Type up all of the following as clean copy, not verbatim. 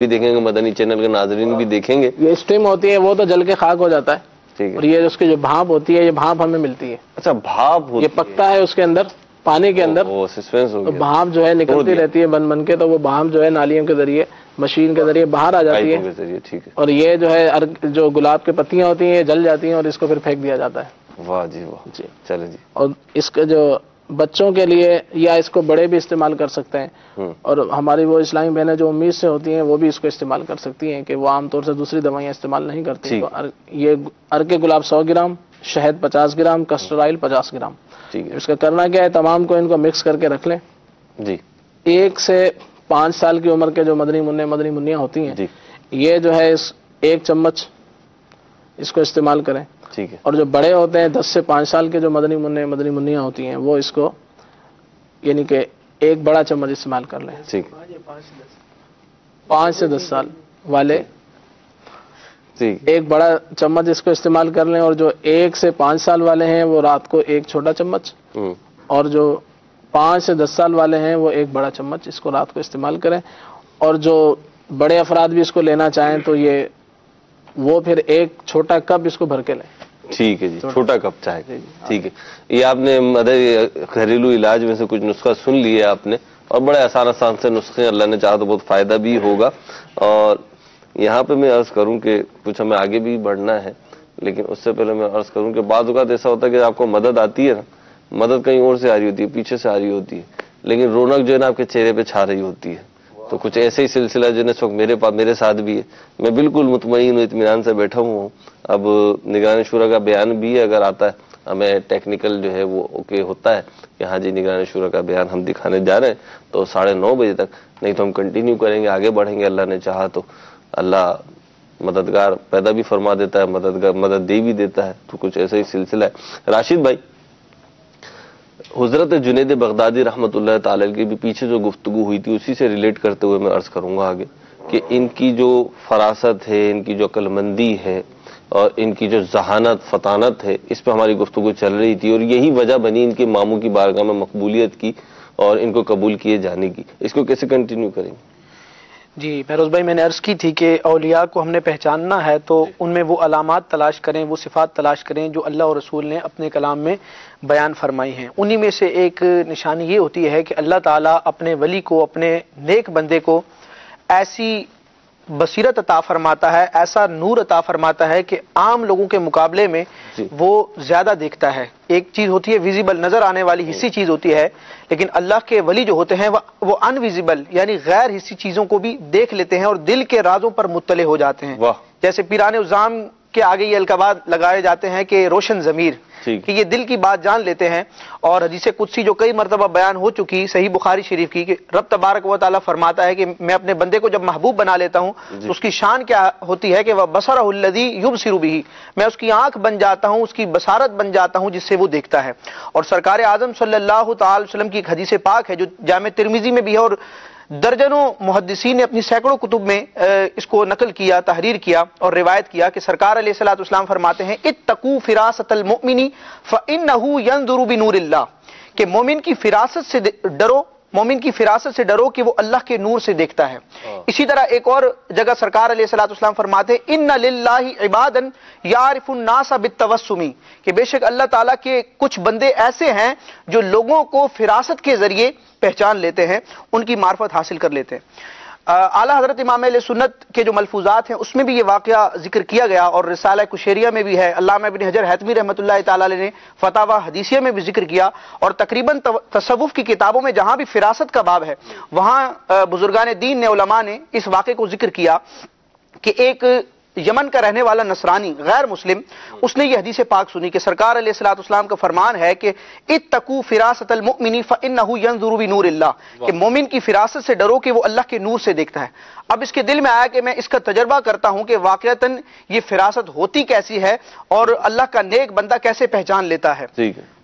بھی دیکھیں گے، مدنی چینل کے ناظرین بھی دیکھیں گے. یہ اسٹیم ہوتی ہے وہ تو جل کے خاک ہو جاتا ہے. ٹھیک ہے. اور یہ اس کی جو بھاپ ہوتی ہے، یہ بھاپ ہمیں ملتی ہے. اچھا بھاپ ہوتی ہے، یہ پکتا ہے اس کے اندر پانی کے اندر، تو بھاپ جو ہے نکلتی رہتی ہے بن کے، تو وہ بھاپ جو ہے نالیوں کے ذریعے مشین کے ذریعے باہر آ جاتی ہے. اور یہ جو ہے جو گلاب کی پتیاں ہوتی ہیں یہ جل جاتی ہیں اور اس کو پھر پھینک دیا جاتا ہے. واہ جی واہ. جی چلے جی. اور اس کے جو بچوں کے لیے یا اس کو بڑے بھی استعمال کر سکتے ہیں، اور ہماری وہ اسلامی بہنیں جو امید سے ہوتی ہیں وہ بھی اس کو استعمال کر سکتی ہیں کہ وہ عام طور سے دوسری دوائیاں استعمال نہیں کرتی. تو یہ ارک گلاب 100 گرام، شہد 50 گرام، کسٹر آئل 50 گرام. اس کا کرنا کیا ہے، تمام کو ان کو مکس کر کے رکھ لیں. جی. 1 سے 5 سال کی عمر کے جو مدنی منیاں ہوتی ہیں، یہ جو ہے 1 چمچ اس کو استعمال کریں. ٹھیک ہے. اور جو بڑے ہوتے ہیں 10 سے 5 سال کے جو مدنی منیاں ہوتی ہیں، وہ اس کو یعنی کہ 1 بڑا چمچ استعمال کر لیں. ٹھیک. 5 سے 10 سال والے 1 بڑا چمچ اس کو استعمال کر لیں، اور جو 1 سے 5 سال والے ہیں وہ رات کو 1 چھوٹا چمچ، اور جو 5 سے 10 سال والے ہیں وہ 1 بڑا چمچ اس کو رات کو استعمال کریں. اور جو بڑے افراد بھی اس کو لینا چاہیں تو وہ پھر 1 چھوٹا کپ اس کو بھر کے لیں. ٹھیک ہے جی. چھوٹا کپ چاہے. ٹھیک ہے. یہ آپ نے گھریلو علاج میں سے کچھ نسخہ سن لیے آپ نے، اور بڑے آسان سے نسخے، اللہ نے چاہا تو بہت فائدہ بھی ہوگا. اور یہاں پہ میں عرض کروں کہ کچھ ہمیں آگے بھی بڑھنا ہے، لیکن اس سے پہلے میں عرض کروں کہ بعض اوقات ایسا ہوتا ہے کہ آپ کو مدد آتی ہے نا، مدد کہیں اور سے آ رہی ہوتی ہے، پیچھے سے آ رہی ہوتی ہے، لیکن رونق جو ہے نا آپ کے چہرے پہ چھا رہی ہوتی ہے. تو کچھ ایسے ہی سلسلہ جو ہے اس وقت میرے ساتھ بھی ہے. میں بالکل مطمئن و اطمینان سے بیٹھا ہوں. اب نگران شورا کا بیان بھی اگر آتا ہے، ہمیں ٹیکنیکل جو ہے وہ اوکے ہوتا ہے کہ ہاں جی نگران شورا کا بیان ہم دکھانے جا رہے ہیں، تو 9:30 بجے تک، نہیں تو ہم کنٹینیو کریں گے، آگے بڑھیں گے. اللہ نے چاہا تو اللہ مددگار پیدا بھی فرما دیتا ہے، مدد دے بھی دیتا ہے. تو کچھ ایسا ہی سلسلہ ہے. راشد بھائی، حضرت جنید بغدادی رحمۃ اللہ تعالی کی بھی پیچھے جو گفتگو ہوئی تھی اسی سے ریلیٹ کرتے ہوئے میں عرض کروں گا آگے کہ ان کی جو فراست ہے، ان کی جو عقل مندی ہے، اور ان کی جو ذہانت فطانت ہے، اس پہ ہماری گفتگو چل رہی تھی، اور یہی وجہ بنی ان کے ماموں کی بارگاہ میں مقبولیت کی اور ان کو قبول کیے جانے کی. اس کو کیسے کنٹینیو کریں گے؟ جی فیروز بھائی، میں نے عرض کی تھی کہ اولیاء کو ہم نے پہچاننا ہے تو ان میں وہ علامات تلاش کریں، وہ صفات تلاش کریں جو اللہ اور رسول نے اپنے کلام میں بیان فرمائی ہیں. انہی میں سے ایک نشانی یہ ہوتی ہے کہ اللہ تعالیٰ اپنے ولی کو، اپنے نیک بندے کو ایسی بصیرت عطا فرماتا ہے، ایسا نور عطا فرماتا ہے کہ عام لوگوں کے مقابلے میں وہ زیادہ دیکھتا ہے. ایک چیز ہوتی ہے ویزیبل، نظر آنے والی حسی چیز ہوتی ہے، لیکن اللہ کے ولی جو ہوتے ہیں وہ ان ویزیبل یعنی غیر حسی چیزوں کو بھی دیکھ لیتے ہیں اور دل کے رازوں پر مطلع ہو جاتے ہیں. جیسے پیران الزام کے آگے یہ القابات لگائے جاتے ہیں کہ روشن ضمیر، کہ یہ دل کی بات جان لیتے ہیں. اور حدیث قدسی جو کئی مرتبہ بیان ہو چکی صحیح بخاری شریف کی، کہ رب تبارک و تعالیٰ فرماتا ہے کہ میں اپنے بندے کو جب محبوب بنا لیتا ہوں تو اس کی شان کیا ہوتی ہے کہ وہ بصرہ الذی یبصر بہ، میں اس کی آنکھ بن جاتا ہوں، اس کی بصارت بن جاتا ہوں جس سے وہ دیکھتا ہے. اور سرکار اعظم صلی اللہ تعالی وسلم کی ایک حدیث پاک ہے جو جامع ترمذی میں بھی ہے، اور درجنوں محدثین نے اپنی سینکڑوں کتب میں اس کو نقل کیا، تحریر کیا اور روایت کیا کہ سرکار علیہ الصلوۃ والسلام فرماتے ہیں اتقوا فراست المؤمن فانه ينظر بنور اللہ، کہ مومن کی فراست سے ڈرو، مومن کی فراست سے ڈرو کہ وہ اللہ کے نور سے دیکھتا ہے. اسی طرح ایک اور جگہ سرکار علیہ الصلوۃ والسلام فرماتے ہیں ان للہ عبادا یعرف الناس بالتوسم، کہ بے شک اللہ تعالیٰ کے کچھ بندے ایسے ہیں جو لوگوں کو فراست کے ذریعے پہچان لیتے ہیں، ان کی معرفت حاصل کر لیتے ہیں. اعلیٰ حضرت امام اہل سنت کے جو ملفوظات ہیں اس میں بھی یہ واقعہ ذکر کیا گیا، اور رسالہ کشیریہ میں بھی ہے، علامہ ابن حجر حیثمی رحمۃ اللہ تعالی علیہ نے فتاوی حدیثیہ میں بھی ذکر کیا. اور تقریباً تصوف کی کتابوں میں جہاں بھی فراست کا باب ہے وہاں بزرگان دین نے، علماء نے اس واقعے کو ذکر کیا کہ ایک یمن کا رہنے والا نصرانی غیر مسلم، اس نے یہ حدیث پاک سنی کہ سرکار علیہ الصلوۃ والسلام کا فرمان ہے کہ اتقوا فراست المؤمن فانه ينظر بنور اللہ، کہ مومن کی فراست سے ڈرو کہ وہ اللہ کے نور سے دیکھتا ہے. اب اس کے دل میں آیا کہ میں اس کا تجربہ کرتا ہوں کہ واقعتاً یہ فراست ہوتی کیسی ہے اور اللہ کا نیک بندہ کیسے پہچان لیتا ہے.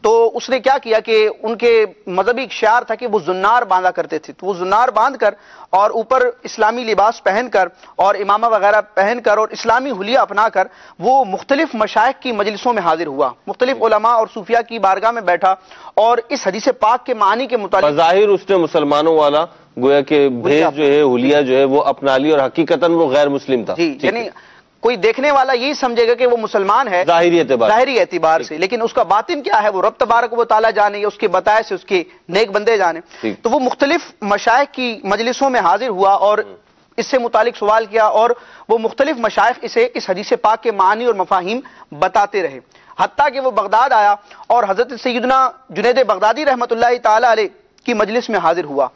تو اس نے کیا کیا کہ ان کے مذہبی شعار تھا کہ وہ زنار باندھا کرتے تھے، تو وہ زنار باندھ کر اور اوپر اسلامی لباس پہن کر اور امامہ وغیرہ پہن کر اور اسلامی حلیہ اپنا کر وہ مختلف مشائخ کی مجلسوں میں حاضر ہوا، مختلف علماء اور صوفیاء کی بارگاہ میں بیٹھا اور اس حدیث پاک کے معنی کے متعلق بظاہر اس نے مسلمانوں والا گویا کہ بھیس جو ہے، حلیہ جو ہے وہ اپنا لی، اور حقیقتاً وہ غیر مسلم تھا. جی، یعنی کوئی دیکھنے والا یہی سمجھے گا کہ وہ مسلمان ہے ظاہری اعتبار سے، لیکن اس کا باطن کیا ہے وہ رب تبارک و تعالیٰ جانے، یا اس کے بتائے سے اس کے نیک بندے جانے. تو وہ مختلف مشائخ کی مجلسوں میں حاضر ہوا اور اس سے متعلق سوال کیا، اور وہ مختلف مشائخ اسے اس حدیث پاک کے معنی اور مفاہیم بتاتے رہے، حتیٰ کہ وہ بغداد آیا اور حضرت سیدنا جنید بغدادی رحمۃ اللہ تعالی علیہ کی مجلس میں حاضر ہوا.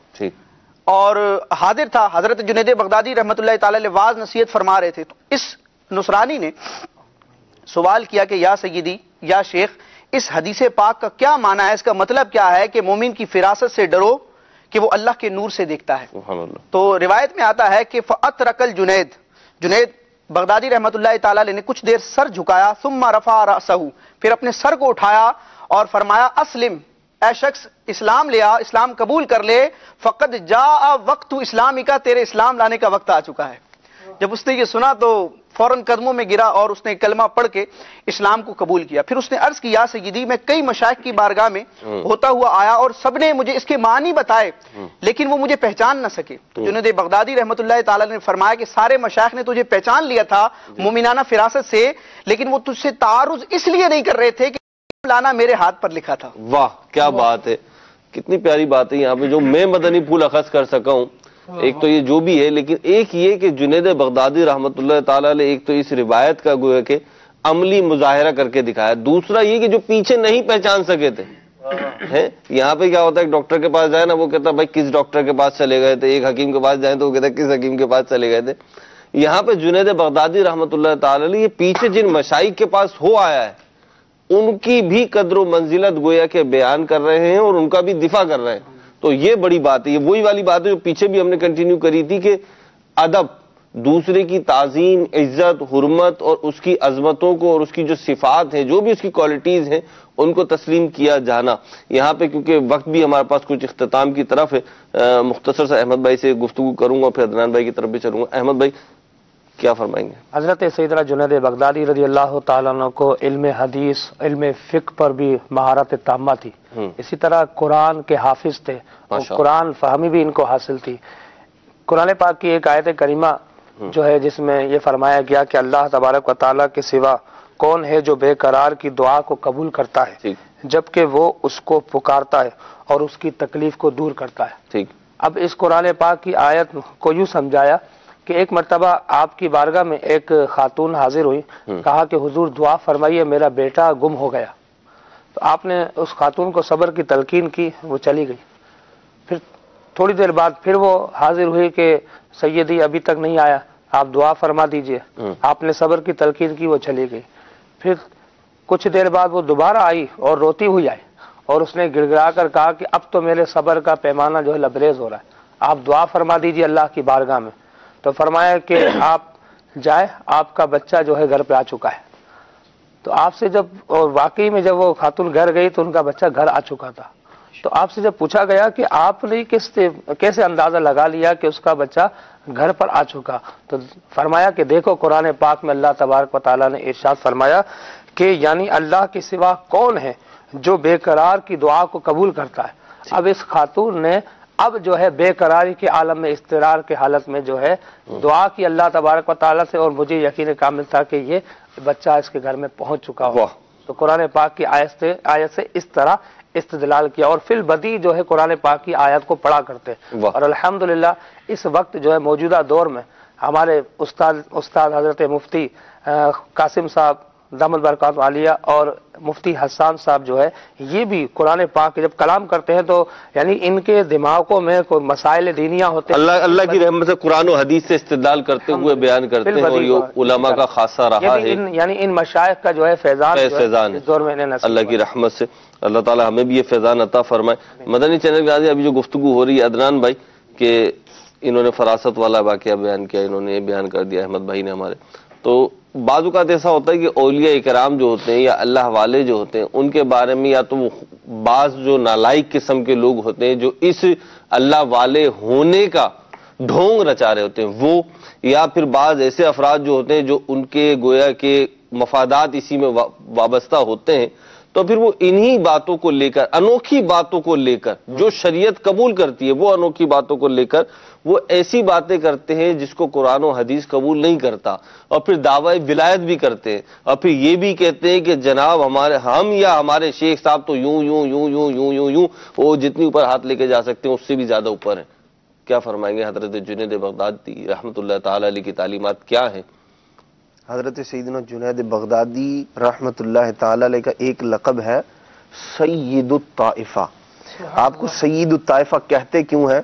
اور حاضر تھا حضرت جنید بغدادی رحمۃ اللہ تعالی علیہ واعظ نصیحت فرما رہے تھے. تو اس نصرانی نے سوال کیا کہ یا سیدی، یا شیخ، اس حدیث پاک کا کیا معنی ہے، اس کا مطلب کیا ہے کہ مومن کی فراست سے ڈرو کہ وہ اللہ کے نور سے دیکھتا ہے. تو روایت میں آتا ہے کہ فَأَتْرَكَ الْجُنَيْد، جنید بغدادی رحمۃ اللہ تعالی علیہ نے کچھ دیر سر جھکایا، ثم رفع رأسہ، پھر اپنے سر کو اٹھایا اور فرمایا اسلم، اے شخص اسلام لے آ، اسلام قبول کر لے، فقد جاء وقت اسلامی کا، تیرے اسلام لانے کا وقت آ چکا ہے. جب اس نے یہ سنا تو فوراً قدموں میں گرا اور اس نے کلمہ پڑھ کے اسلام کو قبول کیا. پھر اس نے عرض کیا سیدی، میں کئی مشائخ کی بارگاہ میں ہوتا ہوا آیا اور سب نے مجھے اس کے معنی بتائے لیکن وہ مجھے پہچان نہ سکے. جنید بغدادی رحمۃ اللہ تعالی نے فرمایا کہ سارے مشائخ نے تجھے پہچان لیا تھا مومنانہ فراست سے، لیکن وہ تجھ سے تعارض اس لیے نہیں کر رہے تھے کہ لانا میرے ہاتھ پر لکھا تھا. واہ کیا بات ہے، کتنی پیاری بات ہے یہاں پہ جو میں مدنی پھول اخذ کر سکا ہوں. ایک تو یہ جو بھی ہے، لیکن ایک یہ کہ جنید بغدادی رحمۃ اللہ تعالی علیہ ایک تو اس روایت کا گویا کہ عملی مظاہرہ کر کے دکھایا، دوسرا یہ کہ جو پیچھے نہیں پہچان سکے تھے. یہاں پہ کیا ہوتا ہے، ایک ڈاکٹر کے پاس جائے نا، وہ کہتا ہے بھائی کس ڈاکٹر کے پاس چلے گئے تھے، ایک حکیم کے پاس جائیں تو وہ کہتا ہے کس حکیم کے پاس چلے گئے تھے. یہاں پہ جنید بغدادی رحمۃ اللہ تعالی علیہ یہ پیچھے جن مشائخ کے پاس ہو آیا ہے ان کی بھی قدر و منزلت گویا کہ بیان کر رہے ہیں اور ان کا بھی دفاع کر رہے ہیں. تو یہ بڑی بات ہے، یہ وہی والی بات ہے جو پیچھے بھی ہم نے کنٹینیو کری تھی کہ ادب، دوسرے کی تعظیم، عزت، حرمت اور اس کی عظمتوں کو اور اس کی جو صفات ہیں، جو بھی اس کی کوالٹیز ہیں، ان کو تسلیم کیا جانا. یہاں پہ کیونکہ وقت بھی ہمارے پاس کچھ اختتام کی طرف ہے، مختصر سے احمد بھائی سے گفتگو کروں گا، پھر عدنان بھائی کی طرف بھی چلوں گا. احمد بھائی کیا فرمائیں گے؟ حضرت سیدنا جنید بغدادی رضی اللہ تعالیٰ عنہ کو علم حدیث، علم فقہ پر بھی مہارت تامہ تھی. اسی طرح قرآن کے حافظ تھے، قرآن فہمی بھی ان کو حاصل تھی. قرآن پاک کی ایک آیت کریمہ جو ہے جس میں یہ فرمایا گیا کہ اللہ تبارک و تعالیٰ کے سوا کون ہے جو بے قرار کی دعا کو قبول کرتا ہے جبکہ وہ اس کو پکارتا ہے اور اس کی تکلیف کو دور کرتا ہے. اب اس قرآن پاک کی آیت کو یوں سمجھایا کہ ایک مرتبہ آپ کی بارگاہ میں ایک خاتون حاضر ہوئی، کہا کہ حضور دعا فرمائیے میرا بیٹا گم ہو گیا. تو آپ نے اس خاتون کو صبر کی تلقین کی، وہ چلی گئی. پھر تھوڑی دیر بعد پھر وہ حاضر ہوئی کہ سیدی ابھی تک نہیں آیا، آپ دعا فرما دیجئے. آپ نے صبر کی تلقین کی، وہ چلی گئی. پھر کچھ دیر بعد وہ دوبارہ آئی اور روتی ہوئی آئی اور اس نے گڑ گڑا کر کہا کہ اب تو میرے صبر کا پیمانہ جو ہے لبریز ہو رہا ہے، آپ دعا فرما دیجئے اللہ کی بارگاہ میں. تو فرمایا کہ آپ جائے، آپ کا بچہ جو ہے گھر پہ آ چکا ہے. تو آپ سے جب، اور واقعی میں جب وہ خاتون گھر گئی تو ان کا بچہ گھر آ چکا تھا. تو آپ سے جب پوچھا گیا کہ آپ نے کیسے اندازہ لگا لیا کہ اس کا بچہ گھر پر آ چکا، تو فرمایا کہ دیکھو قرآن پاک میں اللہ تبارک و تعالیٰ نے ارشاد فرمایا کہ یعنی اللہ کے سوا کون ہے جو بے قرار کی دعا کو قبول کرتا ہے. اب اس خاتون نے اب جو ہے بے قراری کے عالم میں، اضطرار کے حالت میں جو ہے دعا کی اللہ تبارک و تعالیٰ سے، اور مجھے یقین کامل تھا کہ یہ بچہ اس کے گھر میں پہنچ چکا ہو. تو قرآن پاک کی آیت سے اس طرح استدلال کیا، اور فی البدی جو ہے قرآن پاک کی آیت کو پڑھا کرتے. اور الحمدللہ اس وقت جو ہے موجودہ دور میں ہمارے استاد حضرت مفتی قاسم صاحب دامت برکات عالیہ اور مفتی حسان صاحب جو ہے یہ بھی قرآن پاک جب کلام کرتے ہیں تو یعنی ان کے دماغوں میں کوئی مسائل دینیہ ہوتے ہیں، اللہ کی رحمت سے قرآن و حدیث سے استدلال کرتے ہوئے بیان کرتے ہیں، اور یہ علماء کا خاصہ رہا ہے. یعنی ان مشائخ کا جو ہے فیضان اس دور میں اللہ کی رحمت سے اللہ تعالی ہمیں بھی یہ فیضان عطا فرمائے. مدنی چینل کے آگے ابھی جو گفتگو ہو رہی ہے عدنان بھائی کہ انہوں نے فراست والا واقعہ بیان کیا، انہوں نے یہ بیان کر دیا احمد بھائی نے ہمارے، تو بعض اوقات ایسا ہوتا ہے کہ اولیاء اکرام جو ہوتے ہیں یا اللہ والے جو ہوتے ہیں ان کے بارے میں یا تو وہ بعض جو نالائق قسم کے لوگ ہوتے ہیں جو اس اللہ والے ہونے کا ڈھونگ رچا رہے ہوتے ہیں وہ، یا پھر بعض ایسے افراد جو ہوتے ہیں جو ان کے گویا کے مفادات اسی میں وابستہ ہوتے ہیں، تو پھر وہ انہی باتوں کو لے کر، انوکھی باتوں کو لے کر جو شریعت قبول کرتی ہے وہ انوکھی باتوں کو لے کر وہ ایسی باتیں کرتے ہیں جس کو قرآن و حدیث قبول نہیں کرتا، اور پھر دعوی ولایت بھی کرتے ہیں، اور پھر یہ بھی کہتے ہیں کہ جناب ہم یا ہمارے شیخ صاحب تو یوں یوں یوں یوں یوں یوں یوں وہ جتنی اوپر ہاتھ لے کے جا سکتے ہیں اس سے بھی زیادہ اوپر ہیں۔ کیا فرمائیں گے حضرت جنید بغدادی رحمۃ اللہ تعالی علیہ کی تعلیمات کیا ہیں؟ حضرت سیدنا جنید بغدادی رحمۃ اللہ تعالی علیہ کا ایک لقب ہے سید الطائفہ۔ آپ کو سید الطائفہ کہتے کیوں ہیں؟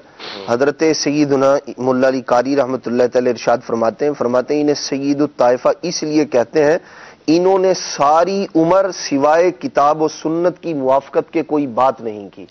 حضرت سیدنا مولا علی قاری رحمۃ اللہ تعالی ارشاد فرماتے ہیں انہیں سید الطائفہ اس لیے کہتے ہیں انہوں نے ساری عمر سوائے کتاب و سنت کی موافقت کے کوئی بات نہیں کی،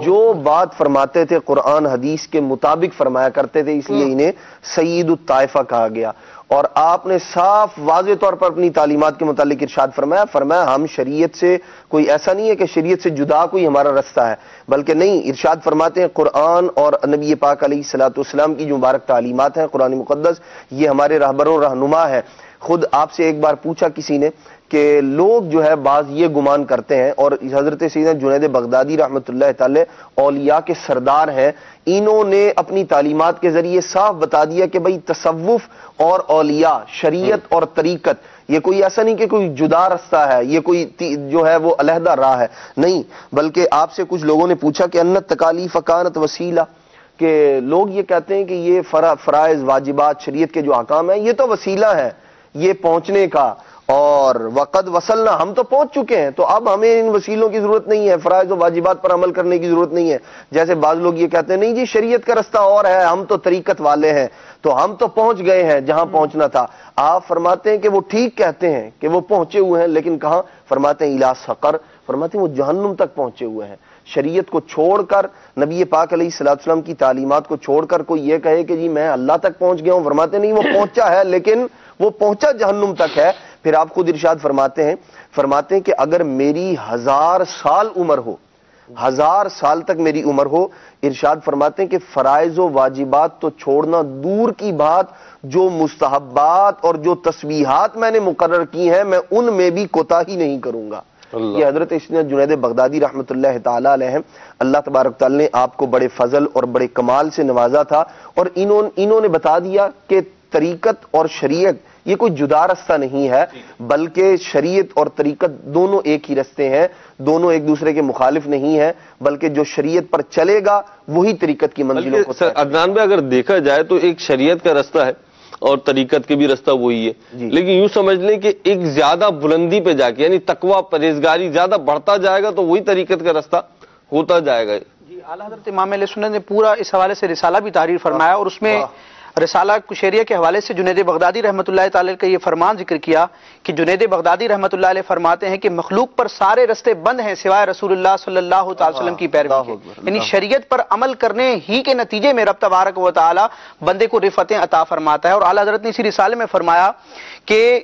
جو بات فرماتے تھے قرآن حدیث کے مطابق فرمایا کرتے تھے، اس لیے انہیں سید الطائفہ کہا گیا۔ اور آپ نے صاف واضح طور پر اپنی تعلیمات کے متعلق ارشاد فرمایا ہم شریعت سے کوئی ایسا نہیں ہے کہ شریعت سے جدا کوئی ہمارا رستہ ہے، بلکہ نہیں، ارشاد فرماتے ہیں قرآن اور نبی پاک علیہ الصلوۃ والسلام کی جو مبارک تعلیمات ہیں قرآن مقدس، یہ ہمارے رہبر و رہنما ہے۔ خود آپ سے ایک بار پوچھا کسی نے کہ لوگ جو ہے بعض یہ گمان کرتے ہیں، اور حضرت سیدنا جنید بغدادی رحمۃ اللہ تعالی اولیاء کے سردار ہیں، انہوں نے اپنی تعلیمات کے ذریعے صاف بتا دیا کہ بھئی تصوف اور اولیاء، شریعت اور طریقت، یہ کوئی ایسا نہیں کہ کوئی جدا رستہ ہے، یہ کوئی جو ہے وہ علیحدہ راہ ہے، نہیں، بلکہ آپ سے کچھ لوگوں نے پوچھا کہ ان التکالیف کانت وسیلہ، کہ لوگ یہ کہتے ہیں کہ یہ فرائض واجبات شریعت کے جو احکام ہیں یہ تو وسیلہ ہے یہ پہنچنے کا، اور وقد وصلنا، ہم تو پہنچ چکے ہیں، تو اب ہمیں ان وسیلوں کی ضرورت نہیں ہے، فرائض و واجبات پر عمل کرنے کی ضرورت نہیں ہے۔ جیسے بعض لوگ یہ کہتے ہیں نہیں جی شریعت کا رستہ اور ہے، ہم تو طریقت والے ہیں، تو ہم تو پہنچ گئے ہیں جہاں پہنچنا تھا۔ آپ فرماتے ہیں کہ وہ ٹھیک کہتے ہیں کہ وہ پہنچے ہوئے ہیں، لیکن کہاں؟ فرماتے ہیں الی سقر، فرماتے ہیں وہ جہنم تک پہنچے ہوئے ہیں۔ شریعت کو چھوڑ کر، نبی پاک علیہ الصلوۃ والسلام کی تعلیمات کو چھوڑ کر کوئی یہ کہے کہ جی میں اللہ تک پہنچ گیا ہوں، فرماتے نہیں، وہ پہنچا ہے لیکن وہ پہنچا جہنم تک ہے۔ پھر آپ خود ارشاد فرماتے ہیں کہ اگر میری 1000 سال عمر ہو، 1000 سال تک میری عمر ہو، ارشاد فرماتے ہیں کہ فرائض و واجبات تو چھوڑنا دور کی بات، جو مستحبات اور جو تسبیحات میں نے مقرر کی ہیں میں ان میں بھی کوتاہی نہیں کروں گا۔ یہ حضرت جنید بغدادی رحمۃ اللہ تعالی علیہ ہیں، اللہ تبارک تعالی نے آپ کو بڑے فضل اور بڑے کمال سے نوازا تھا، اور انہوں نے بتا دیا کہ طریقت اور شریعت یہ کوئی جدا رستہ نہیں ہے، بلکہ شریعت اور طریقت دونوں ایک ہی رستے ہیں، دونوں ایک دوسرے کے مخالف نہیں ہیں، بلکہ جو شریعت پر چلے گا وہی طریقت کی منزلوں کو۔ سر عدنان بھائی اگر دیکھا جائے تو ایک شریعت کا رستہ ہے اور طریقت کے بھی رستہ وہی ہے، لیکن یوں سمجھ لیں کہ ایک زیادہ بلندی پہ جا کے، یعنی تقویٰ پرہیزگاری زیادہ بڑھتا جائے گا تو وہی طریقت کا رستہ ہوتا جائے گا۔ جی اعلیٰ حضرت امام اہل سنت نے پورا اس حوالے سے رسالہ بھی تحریر فرمایا، اور اس میں رسالہ کشیریہ کے حوالے سے جنید بغدادی رحمۃ اللہ تعالی کا یہ فرمان ذکر کیا کہ جنید بغدادی رحمۃ اللہ علیہ فرماتے ہیں کہ مخلوق پر سارے رستے بند ہیں سوائے رسول اللہ صلی اللہ تعالی وسلم کی پیروی کے، یعنی شریعت پر عمل کرنے ہی کے نتیجے میں رب تبارک و تعالی بندے کو رفعتیں عطا فرماتا ہے۔ اور اعلیٰ حضرت نے اسی رسالے میں فرمایا کہ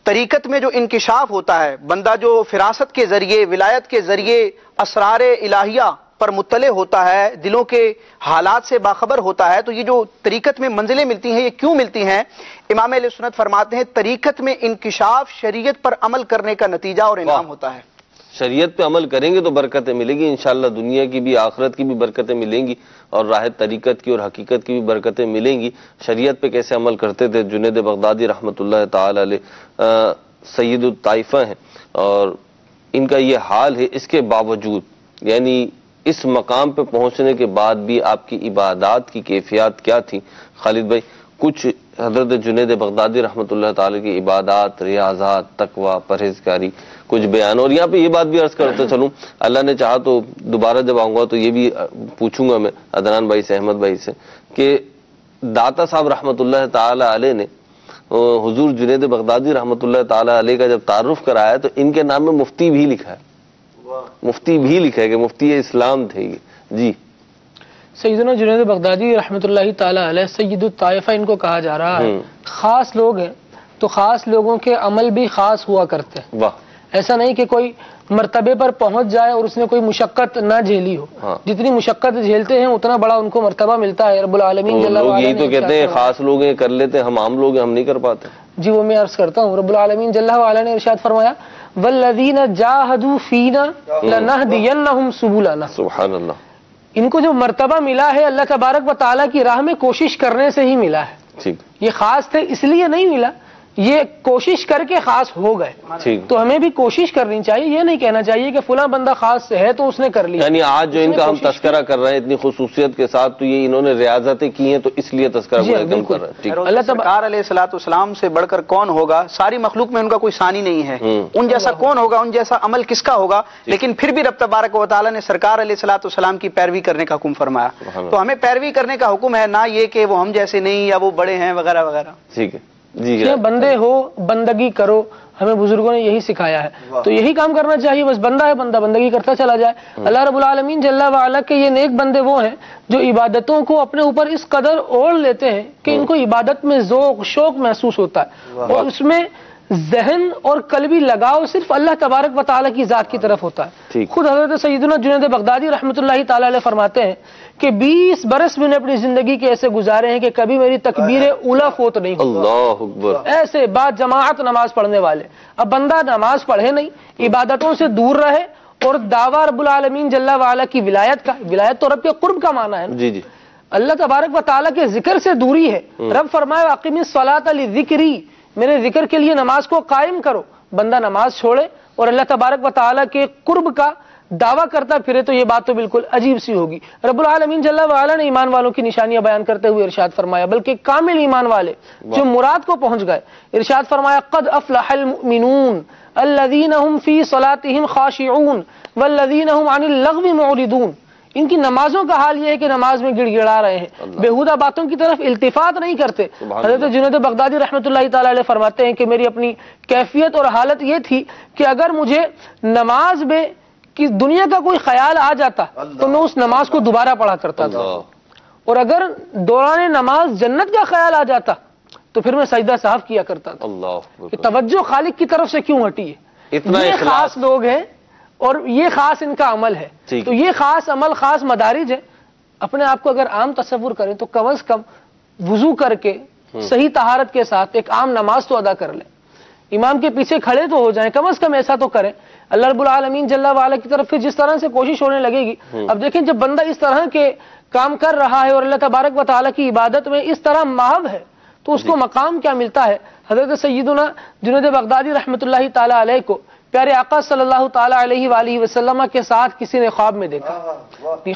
طریقت میں جو انکشاف ہوتا ہے، بندہ جو فراست کے ذریعے، ولایت کے ذریعے اسرار الہیہ پر مطلع ہوتا ہے، دلوں کے حالات سے باخبر ہوتا ہے، تو یہ جو طریقت میں منزلیں ملتی ہیں یہ کیوں ملتی ہیں؟ امام اہل سنت فرماتے ہیں طریقت میں انکشاف شریعت پر عمل کرنے کا نتیجہ اور انعام ہوتا ہے۔ شریعت پہ عمل کریں گے تو برکتیں ملیں گی انشاءاللہ، دنیا کی بھی آخرت کی بھی برکتیں ملیں گی، اور راہ طریقت کی اور حقیقت کی بھی برکتیں ملیں گی۔ شریعت پہ کیسے عمل کرتے تھے جنید بغدادی رحمۃ اللہ تعالی علیہ سید الطائفہ ہیں، اور ان کا یہ حال ہے، اس کے باوجود یعنی اس مقام پہ پہنچنے کے بعد بھی آپ کی عبادات کی کیفیات کیا تھی؟ خالد بھائی کچھ حضرت جنید بغدادی رحمۃ اللہ تعالی کی عبادات، ریاضات، تقوی، پرہیزگاری کچھ بیان، اور یہاں پہ یہ بات بھی عرض کرتے چلوں، اللہ نے چاہا تو دوبارہ جب آؤں گا تو یہ بھی پوچھوں گا میں عدنان بھائی سے، احمد بھائی سے، کہ داتا صاحب رحمۃ اللہ تعالی علیہ نے حضور جنید بغدادی رحمۃ اللہ تعالی علیہ کا جب تعارف کرایا تو ان کے نام میں مفتی بھی لکھا ہے، مفتی بھی لکھا ہے کہ مفتی اسلام تھے یہ۔ جی سیدنا جنید بغدادی رحمۃ اللہ تعالی علیہ سید الطائفہ ان کو کہا جا رہا ہے، خاص لوگ ہیں تو خاص لوگوں کے عمل بھی خاص ہوا کرتے ہیں. واہ. ایسا نہیں کہ کوئی مرتبے پر پہنچ جائے اور اس نے کوئی مشقت نہ جھیلی ہو. جتنی مشقت جھیلتے ہیں اتنا بڑا ان کو مرتبہ ملتا ہے. رب العالمین جل وعلا یہی تو کہتے ہیں خاص لوگ کر لیتے ہیں، ہم عام لوگ ہم نہیں کر پاتے. جی وہ میں عرض کرتا ہوں. رب العالمین جل وعلا نے ارشاد فرمایا والذین جاہدوا فینا لنہدینہم سبلنا. سبحان اللہ. ان کو جو مرتبہ ملا ہے اللہ تبارک و تعالیٰ کی راہ میں کوشش کرنے سے ہی ملا ہے. ٹھیک. یہ خاص تھے اس لیے نہیں ملا، یہ کوشش کر کے خاص ہو گئے. تو ہمیں بھی کوشش کرنی چاہیے. یہ نہیں کہنا چاہیے کہ فلاں بندہ خاص ہے تو اس نے کر لیا. یعنی آج جو ان کا ہم تذکرہ کر رہے ہیں اتنی خصوصیت کے ساتھ، تو یہ انہوں نے ریاضتیں کی ہیں تو اس لیے تذکرہ ہم کر رہے ہیں. اللہ سرکار علیہ الصلوۃ والسلام سے بڑھ کر کون ہوگا؟ ساری مخلوق میں ان کا کوئی ثانی نہیں ہے. ان جیسا کون ہوگا؟ ان جیسا عمل کس کا ہوگا؟ لیکن پھر بھی رب تبارک و تعالیٰ نے سرکار علیہ الصلوۃ والسلام کی پیروی کرنے کا حکم فرمایا. تو ہمیں پیروی کرنے کا حکم ہے، نہ یہ کہ وہ ہم جیسے نہیں یا وہ بڑے ہیں وغیرہ وغیرہ. ٹھیک ہے جی. بندے ہو بندگی کرو، ہمیں بزرگوں نے یہی سکھایا ہے. تو یہی کام کرنا چاہیے. بس بندہ ہے بندہ بندگی کرتا چلا جائے. اللہ رب العالمین جل وعلا کے یہ نیک بندے وہ ہیں جو عبادتوں کو اپنے اوپر اس قدر اوڑھ لیتے ہیں کہ ان کو عبادت میں ذوق شوق محسوس ہوتا ہے، اور اس میں ذہن اور قلبی لگاؤ صرف اللہ تبارک و تعالیٰ کی ذات کی طرف ہوتا ہے. خود حضرت سیدنا جنید بغدادی رحمۃ اللہ تعالی علیہ فرماتے ہیں کہ 20 برس میں نے اپنی زندگی کے ایسے گزارے ہیں کہ کبھی میری تکبیر اولا فوت نہیں ہوئی. اللہ اکبر. ایسے بعد جماعت نماز پڑھنے والے. اب بندہ نماز پڑھے نہیں، عبادتوں سے دور رہے اور دعویٰ رب العالمین جل وعلا کی ولایت کا، ولایت تو رب کے قرب کا معنی ہے. جی جی. اللہ تبارک و تعالیٰ کے ذکر سے دوری ہے. رب فرمائے اقیم الصلاۃ لذکری، میرے ذکر کے لیے نماز کو قائم کرو. بندہ نماز چھوڑے اور اللہ تبارک و تعالیٰ کے قرب کا دعویٰ کرتا پھرے تو یہ بات تو بالکل عجیب سی ہوگی. رب العالمین جل وعلا نے ایمان والوں کی نشانیاں بیان کرتے ہوئے ارشاد فرمایا، بلکہ کامل ایمان والے جو مراد کو پہنچ گئے، ارشاد فرمایا قد افلح المؤمنون الذین هم فی صلاتهم خاشعون والذین هم عن اللغو معرضون. ان کی نمازوں کا حال یہ ہے کہ نماز میں گڑ گڑا رہے ہیں، بےہودہ باتوں کی طرف التفات نہیں کرتے. حضرت جنید بغدادی رحمۃ اللہ تعالی علیہ فرماتے ہیں کہ میری اپنی کیفیت اور حالت یہ تھی کہ اگر مجھے نماز میں کہ دنیا کا کوئی خیال آ جاتا تو میں اس نماز کو دوبارہ پڑھا کرتا تھا، اور اگر دوران نماز جنت کا خیال آ جاتا تو پھر میں سجدہ صاحب کیا کرتا تھا. کہ توجہ خالق کی طرف سے کیوں ہٹی ہے. یہ خاص لوگ ہیں اور یہ خاص ان کا عمل ہے. تو یہ خاص عمل خاص مدارج ہے. اپنے آپ کو اگر عام تصور کریں تو کم از کم وضو کر کے صحیح طہارت کے ساتھ ایک عام نماز تو ادا کر لیں. امام کے پیچھے کھڑے تو ہو جائیں، کم از کم ایسا تو کریں. اللہ رب العالمین جل وعلا کی طرف پھر جس طرح سے کوشش ہونے لگے گی. اب دیکھیں جب بندہ اس طرح کے کام کر رہا ہے اور اللہ تبارک و تعالیٰ کی عبادت میں اس طرح محو ہے تو اس کو مقام کیا ملتا ہے. حضرت سیدنا جنید بغدادی رحمۃ اللہ تعالی علیہ کو پیارے آقا صلی اللہ تعالی علیہ وآلہ وسلم کے ساتھ کسی نے خواب میں دیکھا.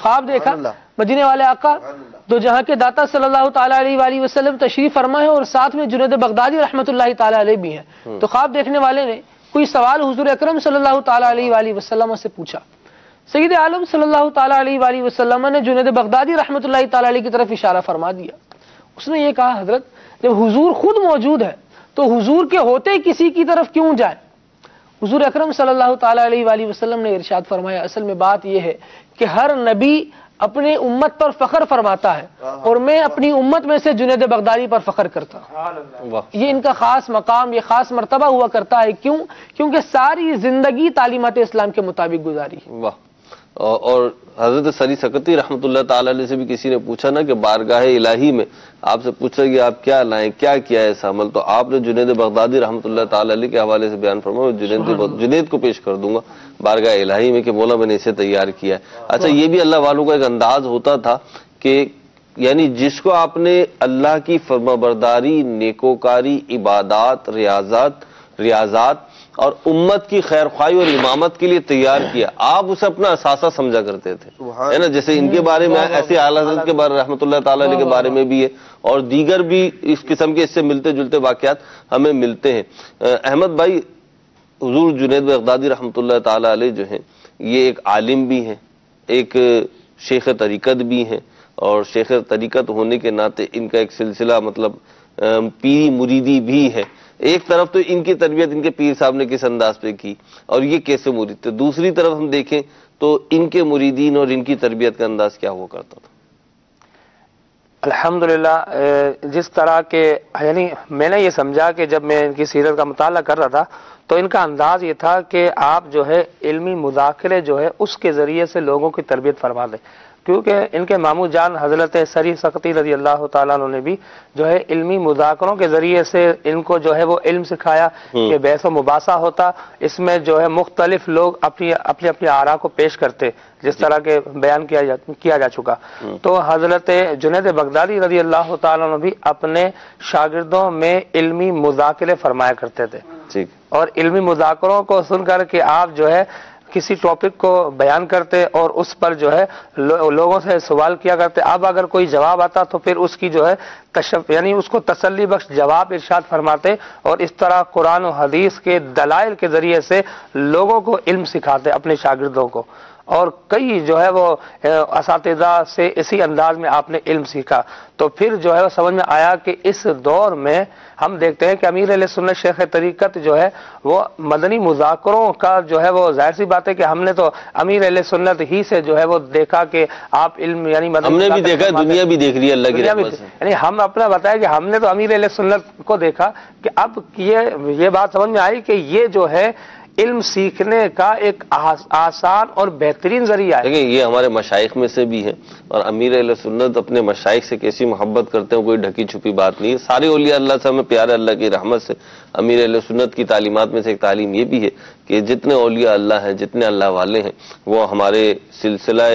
خواب دیکھا مدینے والے آقا دو جہاں کے داتا صلی اللہ تعالی علیہ وآلہ وسلم تشریف فرما ہے اور ساتھ میں جنید بغدادی رحمۃ اللہ تعالی علیہ بھی ہیں. تو خواب دیکھنے والے نے کوئی سوال حضور اکرم صلی اللہ تعالی علیہ وآلہ وسلم سے پوچھا. سید عالم صلی اللہ تعالی علیہ وآلہ وسلم نے جنید بغدادی رحمۃ اللہ تعالی علیہ کی طرف اشارہ فرما دیا. اس نے یہ کہا حضرت جب حضور خود موجود ہے تو حضور کے ہوتے کسی کی طرف کیوں جائے. حضور اکرم صلی اللہ تعالی علیہ وآلہ وسلم نے ارشاد فرمایا اصل میں بات یہ ہے کہ ہر نبی اپنے امت پر فخر فرماتا ہے اور میں اپنی امت میں سے جنید بغدادی پر فخر کرتا ہوں. یہ ان کا خاص مقام، یہ خاص مرتبہ ہوا کرتا ہے. کیوں؟ کیونکہ ساری زندگی تعلیمات اسلام کے مطابق گزاری. واہ. اور حضرت سری سکتی رحمۃ اللہ تعالی علیہ سے بھی کسی نے پوچھا نا کہ بارگاہ الہی میں آپ سے پوچھا کہ آپ کیا لائیں، کیا کیا ہے ایسا عمل، تو آپ نے جنید بغدادی رحمۃ اللہ تعالی علیہ کے حوالے سے بیان فرمایا جنید کو پیش کر دوں گا بارگاہ الہی میں کہ مولا میں نے اسے تیار کیا ہے. اچھا یہ بھی اللہ والوں کا ایک انداز ہوتا تھا کہ یعنی جس کو آپ نے اللہ کی فرمانبرداری، نیکوکاری، عبادات، ریاضات اور امت کی خیر خواہی اور امامت کے لیے تیار کیا، آپ اسے اپنا اثاثہ سمجھا کرتے تھے، ہے نا. جیسے ان کے بارے میں ایسے اعلیٰ حضرت کے بارے رحمۃ اللہ تعالی علیہ کے بارے میں بھی ہے اور دیگر بھی اس قسم کے اس سے ملتے جلتے واقعات ہمیں ملتے ہیں. احمد بھائی، حضور جنید بغدادی رحمۃ اللہ تعالی علیہ جو ہیں یہ ایک عالم بھی ہیں، ایک شیخ طریقت بھی ہیں، اور شیخ طریقت ہونے کے ناطے ان کا ایک سلسلہ مطلب پیری مریدی بھی ہے. ایک طرف تو ان کی تربیت ان کے پیر صاحب نے کس انداز پہ کی اور یہ کیسے مرید تھے، دوسری طرف ہم دیکھیں تو ان کے مریدین اور ان کی تربیت کا انداز کیا ہوا کرتا تھا. الحمدللہ جس طرح کے یعنی میں نے یہ سمجھا کہ جب میں ان کی سیرت کا مطالعہ کر رہا تھا تو ان کا انداز یہ تھا کہ آپ جو ہے علمی مذاکرے جو ہے اس کے ذریعے سے لوگوں کی تربیت فرما دیں، کیونکہ ان کے ماموں جان حضرت سری سقطی رضی اللہ تعالیٰ عنہ نے بھی جو ہے علمی مذاکروں کے ذریعے سے ان کو جو ہے وہ علم سکھایا کہ بحث و مباحثہ ہوتا، اس میں جو ہے مختلف لوگ اپنی اپنی آراء کو پیش کرتے جس طرح کے بیان کیا جا چکا۔ تو حضرت جنید بغدادی رضی اللہ تعالیٰ عنہ بھی اپنے شاگردوں میں علمی مذاکرے فرمایا کرتے تھے، اور علمی مذاکروں کو سن کر کے آپ جو ہے کسی ٹاپک کو بیان کرتے اور اس پر جو ہے لوگوں سے سوال کیا کرتے۔ اب اگر کوئی جواب آتا تو پھر اس کی جو ہے یعنی اس کو تسلی بخش جواب ارشاد فرماتے، اور اس طرح قرآن و حدیث کے دلائل کے ذریعے سے لوگوں کو علم سکھاتے اپنے شاگردوں کو، اور کئی جو ہے وہ اساتذہ سے اسی انداز میں آپ نے علم سیکھا۔ تو پھر جو ہے وہ سمجھ میں آیا کہ اس دور میں ہم دیکھتے ہیں کہ امیر اہل سنت شیخ طریقت جو ہے وہ مدنی مذاکروں کا جو ہے وہ ظاہر سی بات ہے کہ ہم نے تو امیر اہل سنت ہی سے جو ہے وہ دیکھا کہ آپ علم یعنی ہم نے بھی دیکھا، دنیا بھی دیکھ رہی ہے اللہ کی رحمت سے، یعنی ہم اپنا بتایا کہ ہم نے تو امیر اہل سنت کو دیکھا کہ اب یہ بات سمجھ میں آئی کہ یہ جو ہے علم سیکھنے کا ایک آسان اور بہترین ذریعہ ہے۔ دیکھیں یہ ہمارے مشائخ میں سے بھی ہے، اور امیر اہل سنت اپنے مشائخ سے کیسی محبت کرتے ہیں، کوئی ڈھکی چھپی بات نہیں ہے۔ سارے اولیاء اللہ سے ہمیں پیارے اللہ کی رحمت سے امیر اہل سنت کی تعلیمات میں سے ایک تعلیم یہ بھی ہے کہ جتنے اولیاء اللہ ہیں، جتنے اللہ والے ہیں، وہ ہمارے سلسلہ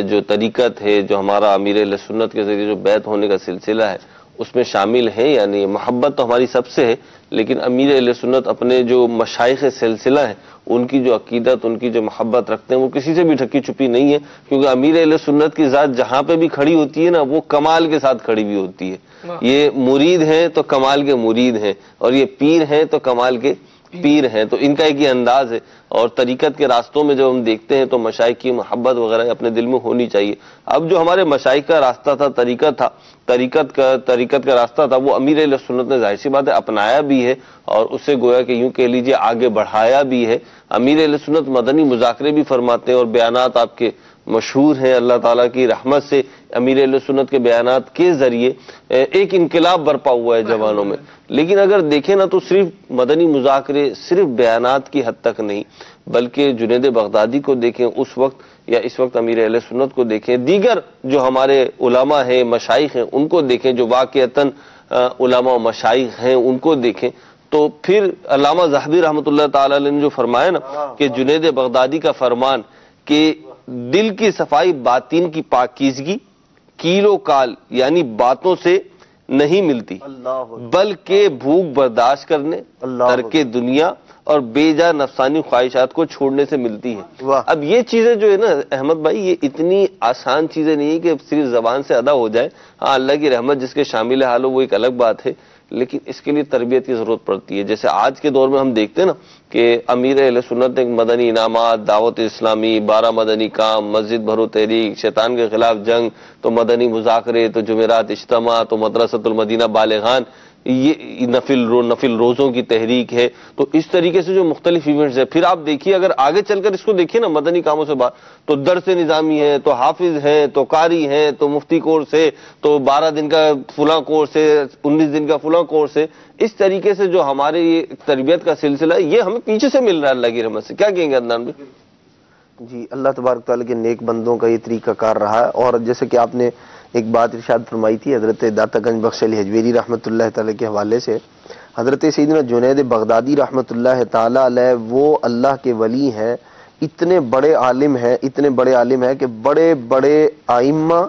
جو طریقت ہے، جو ہمارا امیر اہل سنت کے ذریعے جو بیعت ہونے کا سلسلہ ہے اس میں شامل ہیں یا نہیں۔ محبت تو ہماری سب سے ہے، لیکن امیر اہل سنت اپنے جو مشائخ سلسلہ ہیں ان کی جو عقیدت، ان کی جو محبت رکھتے ہیں وہ کسی سے بھی ڈھکی چھپی نہیں ہے، کیونکہ امیر اہل سنت کی ذات جہاں پہ بھی کھڑی ہوتی ہے نا وہ کمال کے ساتھ کھڑی ہوئی ہوتی ہے۔ یہ مرید ہیں تو کمال کے مرید ہیں، اور یہ پیر ہیں تو کمال کے پیر ہیں، تو ان کا ایک یہ انداز ہے۔ اور طریقت کے راستوں میں جب ہم دیکھتے ہیں تو مشائخ کی محبت وغیرہ اپنے دل میں ہونی چاہیے۔ اب جو ہمارے مشائخ کا راستہ تھا، طریقت کا راستہ تھا، وہ امیر اہل سنت نے ظاہر سی بات ہے اپنایا بھی ہے، اور اسے گویا کہ یوں کہہ لیجیے آگے بڑھایا بھی ہے۔ امیر اہل سنت مدنی مذاکرے بھی فرماتے ہیں، اور بیانات آپ کے مشہور ہیں اللہ تعالیٰ کی رحمت سے۔ امیر اہل سنت کے بیانات کے ذریعے ایک انقلاب برپا ہوا ہے جوانوں میں۔ لیکن اگر دیکھیں نا تو صرف مدنی مذاکرے، صرف بیانات کی حد تک نہیں، بلکہ جنید بغدادی کو دیکھیں اس وقت، یا اس وقت امیر اہل سنت کو دیکھیں، دیگر جو ہمارے علماء ہیں، مشائخ ہیں، ان کو دیکھیں، جو واقعتاً علماء و مشائخ ہیں ان کو دیکھیں، تو پھر علامہ ذہبی رحمۃ اللہ تعالی علیہ نے جو فرمایا نا کہ جنید بغدادی کا فرمان کہ دل کی صفائی، باطن کی پاکیزگی کیلو کال یعنی باتوں سے نہیں ملتی، بلکہ بھوک برداشت کرنے، ترک دنیا اور بے جا نفسانی خواہشات کو چھوڑنے سے ملتی ہے۔ اب یہ چیزیں جو ہے نا احمد بھائی، یہ اتنی آسان چیزیں نہیں ہے کہ صرف زبان سے ادا ہو جائے۔ ہاں اللہ کی رحمت جس کے شامل حال ہو وہ ایک الگ بات ہے، لیکن اس کے لیے تربیت کی ضرورت پڑتی ہے۔ جیسے آج کے دور میں ہم دیکھتے ہیں نا کہ امیر اہل سنت نے مدنی انعامات، دعوت اسلامی، 12 مدنی کام، مسجد بھرو تحریک، شیطان کے خلاف جنگ، تو مدنی مذاکرے، تو جمعرات اجتماع، تو مدرسۃ المدینہ بالغان، یہ نفل روزوں کی تحریک ہے۔ تو اس طریقے سے جو مختلف ایونٹس ہیں، پھر آپ دیکھیے اگر آگے چل کر اس کو دیکھیے نا مدنی کاموں سے بات، تو درس نظامی ہے، تو حافظ ہیں، تو قاری ہیں، تو مفتی کورس ہے، تو 12 دن کا فلاں کورس ہے، 19 دن کا فلاں کورس ہے۔ اس طریقے سے جو ہمارے یہ تربیت کا سلسلہ ہے یہ ہمیں پیچھے سے مل رہا ہے اللہ کی رحمت سے۔ کیا کہیں گے عدنان بھائی؟ جی اللہ تبارک تعالیٰ کے نیک بندوں کا یہ طریقہ کار رہا ہے، اور جیسے کہ آپ نے ایک بات ارشاد فرمائی تھی حضرت داتا گنج بخش علی حجویری رحمۃ اللہ تعالیٰ کے حوالے سے، حضرت سیدنا جنید بغدادی رحمۃ اللہ تعالیٰ علیہ وہ اللہ کے ولی ہیں، اتنے بڑے عالم ہیں کہ بڑے بڑے ائمہ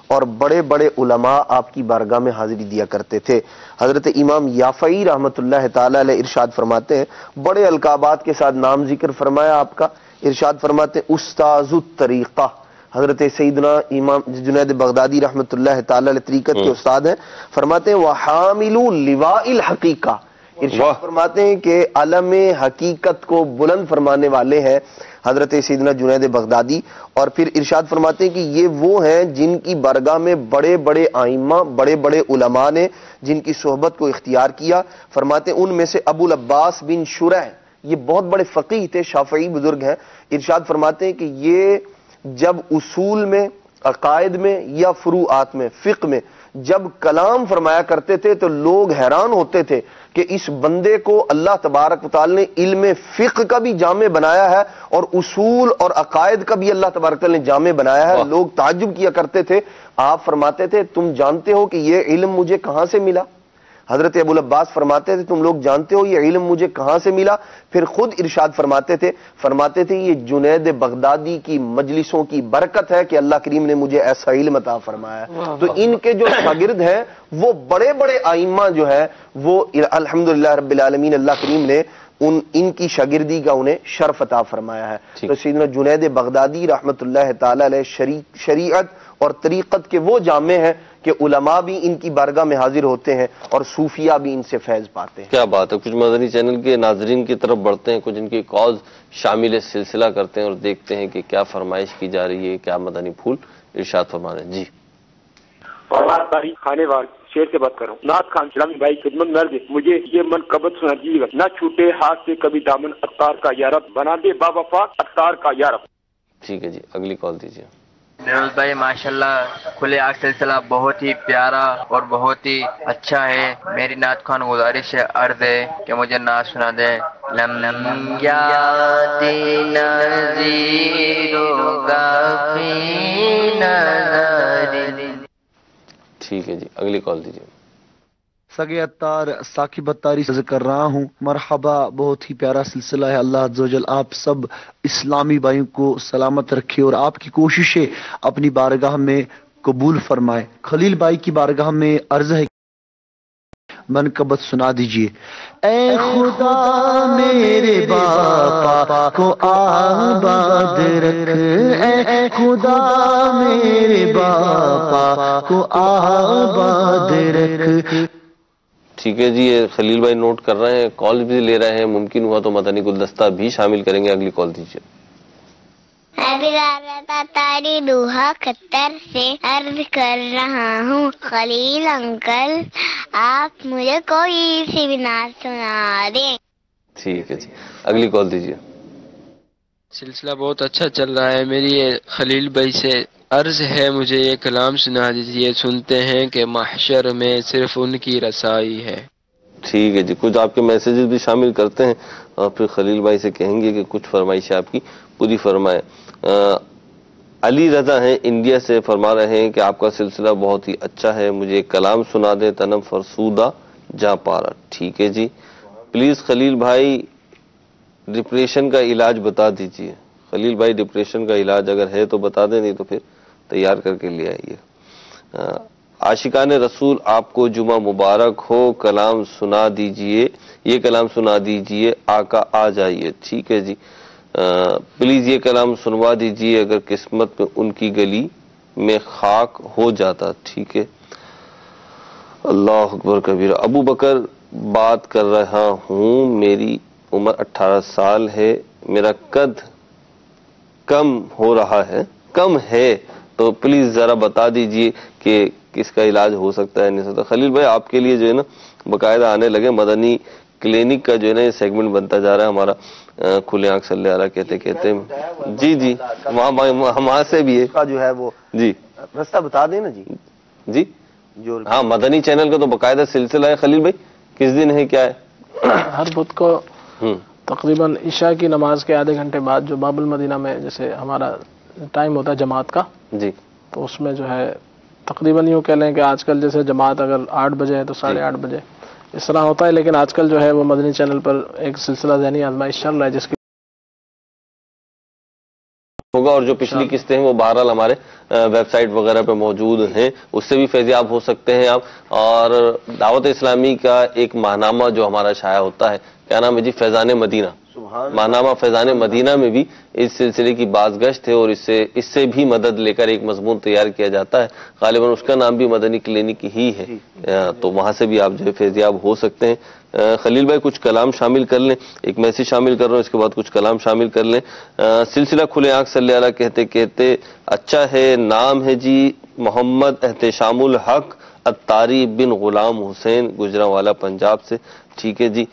اور بڑے بڑے علماء آپ کی بارگاہ میں حاضری دیا کرتے تھے۔ حضرت امام یافعی رحمۃ اللہ تعالیٰ علیہ ارشاد فرماتے ہیں، بڑے القابات کے ساتھ نام ذکر فرمایا آپ کا، ارشاد فرماتے ہیں استاذ الطریقہ۔ حضرت سیدنا امام جنید بغدادی رحمۃ اللہ تعالی علیہ طریقت کے استاد ہیں، فرماتے ہیں وحامل لواء الحقیقہ، ارشاد فرماتے ہیں کہ علم حقیقت کو بلند فرمانے والے ہیں حضرت سیدنا جنید بغدادی، اور پھر ارشاد فرماتے ہیں کہ یہ وہ ہیں جن کی بارگاہ میں بڑے بڑے ائمہ، بڑے بڑے علماء نے جن کی صحبت کو اختیار کیا۔ فرماتے ہیں ان میں سے ابو العباس بن شرح، یہ بہت بڑے فقیہ تھے، شافعی بزرگ ہیں، ارشاد فرماتے ہیں کہ یہ جب اصول میں عقائد میں یا فروعات میں، فقہ میں جب کلام فرمایا کرتے تھے تو لوگ حیران ہوتے تھے کہ اس بندے کو اللہ تبارک و تعالی نے علم فقہ کا بھی جامع بنایا ہے اور اصول اور عقائد کا بھی اللہ تبارک و تعالی نے جامع بنایا ہے۔ لوگ تعجب کیا کرتے تھے۔ آپ فرماتے تھے تم جانتے ہو کہ یہ علم مجھے کہاں سے ملا؟ حضرت ابو العباس فرماتے تھے تم لوگ جانتے ہو یہ علم مجھے کہاں سے ملا؟ پھر خود ارشاد فرماتے تھے یہ جنید بغدادی کی مجلسوں کی برکت ہے کہ اللہ کریم نے مجھے ایسا علم عطا فرمایا ہے۔ تو ان کے جو شاگرد ہیں وہ بڑے بڑے ائمہ جو ہے وہ الحمدللہ رب العالمین اللہ کریم نے ان کی شاگردی کا انہیں شرف عطا فرمایا ہے۔ تو سیدنا جنید بغدادی رحمت اللہ تعالی علیہ شریعت اور طریقت کے وہ جامع ہیں کہ علماء بھی ان کی بارگاہ میں حاضر ہوتے ہیں اور صوفیہ بھی ان سے فیض پاتے ہیں۔ کیا بات ہے۔ کچھ مدنی چینل کے ناظرین کی طرف بڑھتے ہیں، کچھ ان کی کالز شامل سلسلہ کرتے ہیں اور دیکھتے ہیں کہ کیا فرمائش کی جا رہی ہے، کیا مدنی پھول ارشاد فرما رہے ہیں۔ جی کھانے وال شیر سے بات کر رہا ہوں۔ نعت خان اسلامی بھائی خدمت مرد مجھے یہ منقبت سنا دیجیے گا، نہ چھوٹے ہاتھ سے کبھی دامن عطار کا یارب، بنا دے با وفا عطار کا یارب۔ ٹھیک ہے جی، اگلی کال دیجیے۔ نیروز بھائی ماشاءاللہ کھلے آگ سلسلہ بہت ہی پیارا اور بہت ہی اچھا ہے۔ میری نعت خوان گزارش ہے، عرض ہے کہ مجھے نعت سنا دیں۔ لم یاتی نظیرو غافی نظر۔ ٹھیک ہے جی، اگلی کال دیجیے۔ سگے اتار ثاقب اتاری سے کر رہا ہوں۔ مرحبا، بہت ہی پیارا سلسلہ ہے۔ اللہ عز و جل آپ سب اسلامی بھائیوں کو سلامت رکھے اور آپ کی کوششیں اپنی بارگاہ میں قبول فرمائے۔ خلیل بھائی کی بارگاہ میں عرض ہے منقبت سنا دیجیے۔ اے خدا میرے باپا کو آباد رکھ، اے خدا میرے باپا کو آباد رکھ۔ ٹھیک ہے جی، یہ خلیل بھائی نوٹ کر رہے ہیں، کال بھی لے رہے ہیں، ممکن ہوا تو مدنی گلدستہ بھی شامل کریں گے۔ اگلی کال دیجیے۔ تاری دوحہ قطر سے عرض کر رہا ہوں، خلیل انکل آپ مجھے کوئی سی بھی نعت سنا دیں۔ ٹھیک ہے جی، اگلی کال دیجیے۔ سلسلہ بہت اچھا چل رہا ہے۔ میری خلیل بھائی سے عرض ہے مجھے یہ کلام سنا دیجیے، سنتے ہیں کہ محشر میں صرف ان کی رسائی ہے۔ ٹھیک ہے جی، کچھ آپ کے میسیجز بھی شامل کرتے ہیں اور پھر خلیل بھائی سے کہیں گے کہ کچھ فرمائشیں آپ کی پوری فرمائیں۔ علی رضا ہیں انڈیا سے، فرما رہے ہیں کہ آپ کا سلسلہ بہت ہی اچھا ہے، مجھے ایک کلام سنا دیں، تنم فرسودہ جاں پارا۔ ٹھیک ہے جی، پلیز خلیل بھائی ڈپریشن کا علاج بتا دیجیے۔ خلیل بھائی ڈپریشن کا علاج اگر ہے تو بتا دیں، نہیں تو پھر تیار کر کے لے آئیے۔ عاشقان رسول آپ کو جمعہ مبارک ہو، کلام سنا دیجئے، یہ کلام سنا دیجئے، آقا آ جائیے۔ ٹھیک ہے جی، پلیز یہ کلام سنوا دیجئے، اگر قسمت میں ان کی گلی میں خاک ہو جاتا۔ ٹھیک ہے، اللہ اکبر کبیرہ۔ ابو بکر بات کر رہا ہوں، میری عمر 18 سال ہے، میرا قد کم ہو رہا ہے، کم ہے، تو پلیز ذرا بتا دیجئے کہ کس کا علاج ہو سکتا ہے نہیں سکتا۔ خلیل بھائی آپ کے لیے جو ہے نا باقاعدہ آنے لگے مدنی کلینک کا جو ہے نا یہ سیگمنٹ بنتا جا رہا ہے ہمارا، کھلے آنکھ صلی اللہ کہتے جی جی وہاں سے بھی ہے جو ہے وہ جی رستہ بتا دیں نا جی۔ جی جو ہاں، مدنی چینل کا تو باقاعدہ سلسلہ ہے۔ خلیل بھائی کس دن ہے، کیا ہے؟ ہر بدھ کو تقریباً عشاء کی نماز کے آدھے گھنٹے بعد جو باب المدینہ میں جیسے ہمارا ٹائم ہوتا ہے جماعت کا، جی تو اس میں جو ہے تقریباً یوں کہہ لیں کہ آج کل جیسے جماعت اگر 8 بجے ہے تو 8:30 بجے اس طرح ہوتا ہے، لیکن آج کل جو ہے وہ مدنی چینل پر ایک سلسلہ ذہنی آزمائش چل رہا ہے جس کی ہوگا، اور جو پچھلی قسطیں ہیں وہ بہرحال ہمارے ویب سائٹ وغیرہ پہ موجود ہیں، اس سے بھی فیضیاب ہو سکتے ہیں آپ۔ اور دعوت اسلامی کا ایک ماہنامہ جو ہمارا شائع ہوتا ہے، کیا نام ہے جی؟ فیضان مدینہ، ماہنامہ فیضان مدینہ میں بھی اس سلسلے کی بازگشت ہے اور اس سے بھی مدد لے کر ایک مضمون تیار کیا جاتا ہے، غالباً اس کا نام بھی مدنی کلینک ہی ہے، تو وہاں سے بھی آپ جو ہے فیضیاب ہو سکتے ہیں۔ خلیل بھائی کچھ کلام شامل کر لیں، ایک میسیج شامل کر رہا ہوں، اس کے بعد کچھ کلام شامل کر لیں۔ سلسلہ کھلے آنکھ صلی اللہ کہتے کہتے اچھا ہے، نام ہے جی محمد احتشام الحق اتاری بن غلام حسین، گجرانوالہ پنجاب سے۔ ٹھیک ہے جی،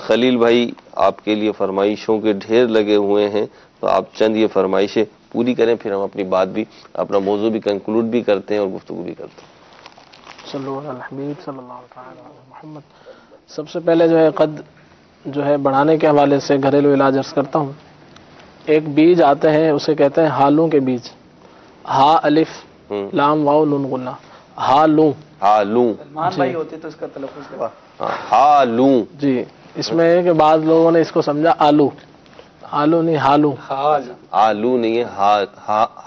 خلیل بھائی آپ کے لیے فرمائشوں کے ڈھیر لگے ہوئے ہیں، تو آپ چند یہ فرمائشیں پوری کریں، پھر ہم اپنی بات بھی، اپنا موضوع بھی کنکلوڈ بھی کرتے ہیں اور گفتگو بھی کرتے ہیں۔ صلو علی الحبیب صلی اللہ تعالی علی محمد۔ سب سے پہلے جو ہے قد جو ہے بڑھانے کے حوالے سے گھریلو علاج عرض کرتا ہوں۔ ایک بیج آتے ہیں، اسے کہتے ہیں ہالوں کے بیج، ہا الف لام واو نون غنہ، ہالوں، ہالوں بھائی ہوتے تو اس کا تلفظ کروا ہالوں جی۔ اس میں ہے کہ بعض لوگوں نے اس کو سمجھا آلو، آلو نہیں ہالوں، آلو نہیں ہے،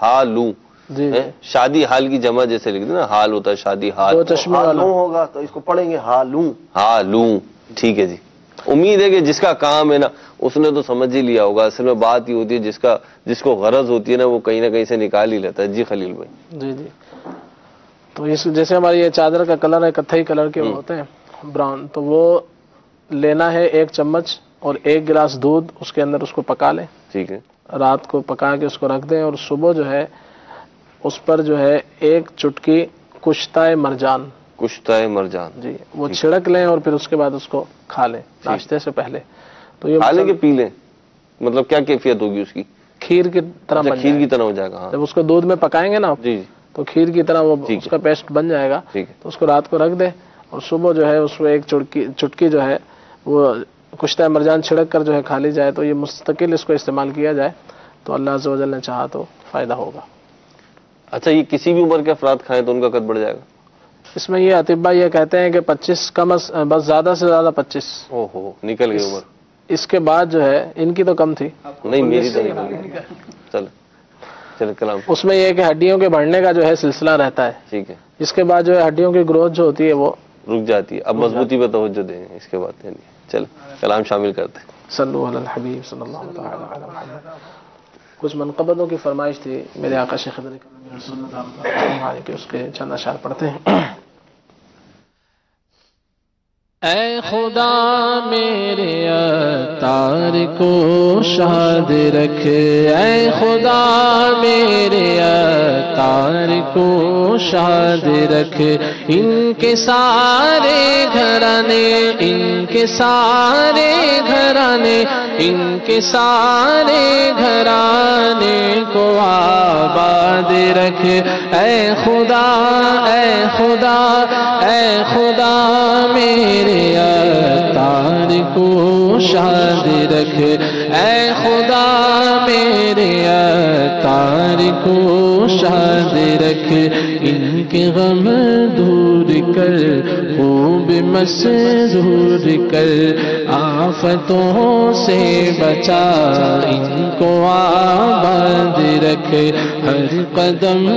ہالوں جی شادی حال کی جمع جیسے لکھتے ہیں نا، حال ہوتا ہے شادی حال، دو چشمے والا ہوگا تو اس کو پڑھیں گے ہالوں، ہالوں۔ ٹھیک ہے جی، امید ہے کہ جس کا کام ہے نا اس نے تو سمجھ ہی لیا ہوگا۔ اصل میں بات یہ ہوتی ہے جس کو غرض ہوتی ہے نا وہ کہیں نہ کہیں سے نکال ہی لیتا ہے۔ جی خلیل بھائی۔ جی جی، تو اس جیسے ہماری یہ چادر کا کلر ہے کتھئی کلر کے ہوتے ہیں براؤن، تو وہ لینا ہے 1 چمچ اور 1 گلاس دودھ، اس کے اندر اس کو پکا لیں، ٹھیک ہے، رات کو پکا کے اس کو رکھ دیں، اور صبح جو ہے اس پر جو ہے 1 چٹکی کشتہ مرجان، کشتہ مرجان جی وہ چھڑک لیں، اور پھر اس کے بعد اس کو کھا لیں ناشتے سے پہلے۔ تو یہ کھا لیں کہ پی لیں؟ مطلب کیا کیفیت ہوگی اس کی؟ کھیر کی طرح بن کھیر کی طرح ہو جائے گا۔ جب اس کو دودھ میں پکائیں گے نا جی تو کھیر کی طرح وہ اس کا پیسٹ بن جائے گا۔ تو اس کو رات کو رکھ دیں، اور صبح جو ہے اس کو 1 چٹکی جو ہے وہ کشتہ مرجان چھڑک کر جو ہے کھا لی جائے، تو یہ مستقل اس کو استعمال کیا جائے تو اللہ عز و جل نے چاہا تو فائدہ ہوگا۔ اچھا، یہ کسی بھی عمر کے افراد کھائیں تو ان کا قد بڑھ جائے گا؟ اس میں یہ اطباء یہ کہتے ہیں کہ 25 کم بس زیادہ سے زیادہ 25۔ اوہو، نکل گئی عمر۔ اس کے بعد جو ہے ان کی تو کم تھی، نہیں میری تو نہیں۔ چلے کلام۔ اس میں یہ ہے کہ ہڈیوں کے بڑھنے کا جو ہے سلسلہ رہتا ہے، ٹھیک ہے، اس کے بعد جو ہے ہڈیوں کی گروتھ جو ہوتی ہے وہ رک جاتی ہے۔ اب مضبوطی پہ توجہ دیں اس کے بعد، چل کلام شامل کرتے ہیں۔ صلو علی الحبیب صلی اللہ تعالی علی محمد۔ کچھ منقبتوں کی فرمائش تھی میرے آقا شیخ خضر کے، اس کے چند اشعار پڑھتے ہیں۔ اے خدا میرے عطار کو شاد رکھ، اے خدا میرے عطار کو شاد رکھ، ان کے سارے گھرانے، ان کے سارے گھرانے، ان کے سارے گھرانے کو آباد رکھ، اے خدا، اے خدا، اے خدا میرے عطار کو شاد رکھ، اے خدا میرے عطار کو شاد رکھ، ان کے غم دور کر، خوب مسرور کر، آفتوں سے بچا، ان کو آباد رکھ، ہر قدم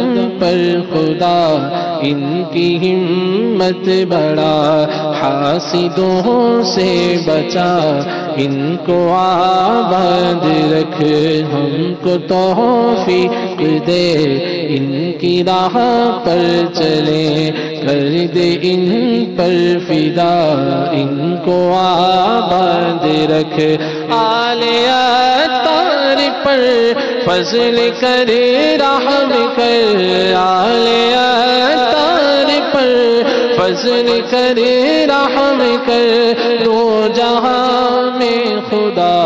پر خدا ان کی ہمت بڑھا، حاسدوں سے بچا، ان کو آباد رکھ، ہم کو توفیق دے، ان کی راہ پر چلیں، کر دے ان پر فدا، ان کو آباد رکھ، آل عطار پر فضل کر، رحم کر، آل عطار پر فضل کر، رحم کر، دو جہاں میں خدا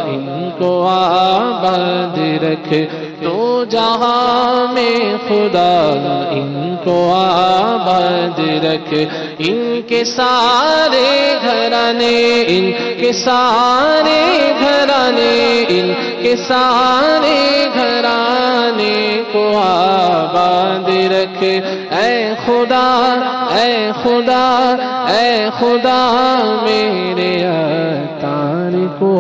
ان کو آباد رکھ، دو جہاں میں خدا ان کو آباد رکھ، ان کے سارے گھرانے، ان کے سارے گھرانے، ان کے سارے گھرانے کو آباد رکھ، اے خدا، اے خدا، اے خدا میرے عطار کو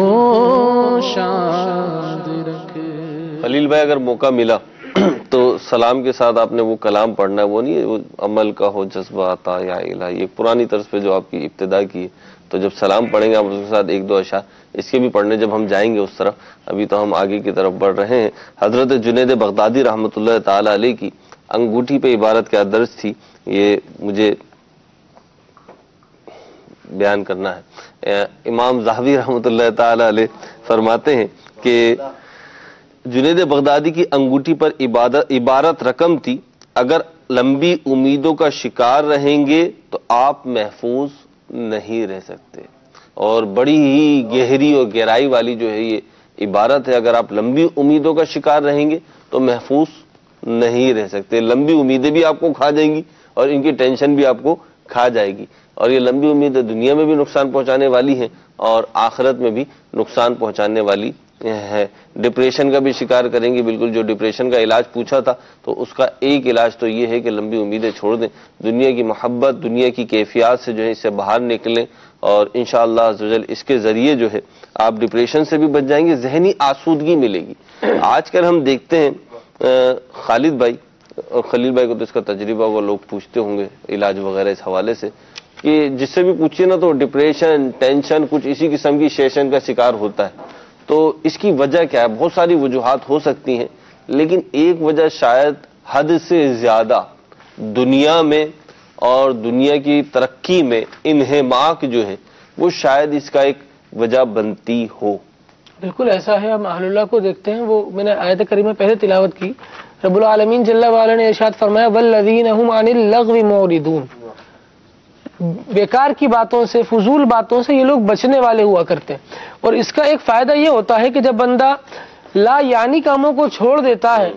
شاد رکھ۔ خلیل بھائی اگر موقع ملا تو سلام کے ساتھ آپ نے وہ کلام پڑھنا ہے، وہ نہیں ہے وہ عمل کا ہو جذبہ عطا یا الہی، یہ پرانی طرز پہ جو آپ کی ابتدا کی ہے، تو جب سلام پڑھیں گے آپ اس کے ساتھ 1-2 اشعار اس کے بھی پڑھنے جب ہم جائیں گے اس طرف۔ ابھی تو ہم آگے کی طرف بڑھ رہے ہیں۔ حضرت جنید بغدادی رحمۃ اللہ تعالی علیہ کی انگوٹھی پہ عبارت کیا درج تھی، یہ مجھے بیان کرنا ہے۔ امام زاہوی رحمۃ اللہ تعالی علیہ فرماتے ہیں کہ جنید بغدادی کی انگوٹھی پر عبارت رقم تھی، اگر لمبی امیدوں کا شکار رہیں گے تو آپ محفوظ نہیں رہ سکتے، اور بڑی ہی گہری اور گہرائی والی جو ہے عبارت ہے. اگر آپ لمبی امیدوں کا شکار رہیں گے تو محفوظ نہیں رہ سکتے. لمبی امیدیں بھی آپ کو کھا جائیں گی اور ان کی ٹینشن بھی آپ کو کھا جائے گی, اور یہ لمبی امیدیں دنیا میں بھی نقصان پہنچانے والی ہیں اور آخرت میں بھی نقصان پہنچانے والی ہے. ڈپریشن کا بھی شکار کریں گے. بالکل جو ڈپریشن کا علاج پوچھا تھا تو اس کا ایک علاج تو یہ ہے کہ لمبی امیدیں چھوڑ دیں, دنیا کی محبت, دنیا کی کیفیات سے جو ہے اس سے باہر نکلیں, اور انشاءاللہ عزوجل اس کے ذریعے جو ہے آپ ڈپریشن سے بھی بچ جائیں گے, ذہنی آسودگی ملے گی. آج کل ہم دیکھتے ہیں خالد بھائی اور خلیل بھائی کو تو اس کا تجربہ وہ لوگ پوچھتے ہوں گے علاج وغیرہ اس حوالے سے, کہ جس سے بھی پوچھیے نا تو ڈپریشن, ٹینشن, کچھ اسی قسم کی سیشن کا شکار ہوتا ہے. تو اس کی وجہ کیا ہے؟ بہت ساری وجوہات ہو سکتی ہیں, لیکن ایک وجہ شاید حد سے زیادہ دنیا میں اور دنیا کی ترقی میں انہماک جو ہے وہ شاید اس کا ایک وجہ بنتی ہو. بالکل ایسا ہے. ہم اہل اللہ کو دیکھتے ہیں, وہ میں نے آیت کریمہ پہلے تلاوت کی. رب العالمین جل وعلا نے ارشاد فرمایا والذین هم عن اللغو معرضون, بیکار کی باتوں سے, فضول باتوں سے یہ لوگ بچنے والے ہوا کرتے ہیں. اور اس کا ایک فائدہ یہ ہوتا ہے کہ جب بندہ لا یعنی کاموں کو چھوڑ دیتا ہے,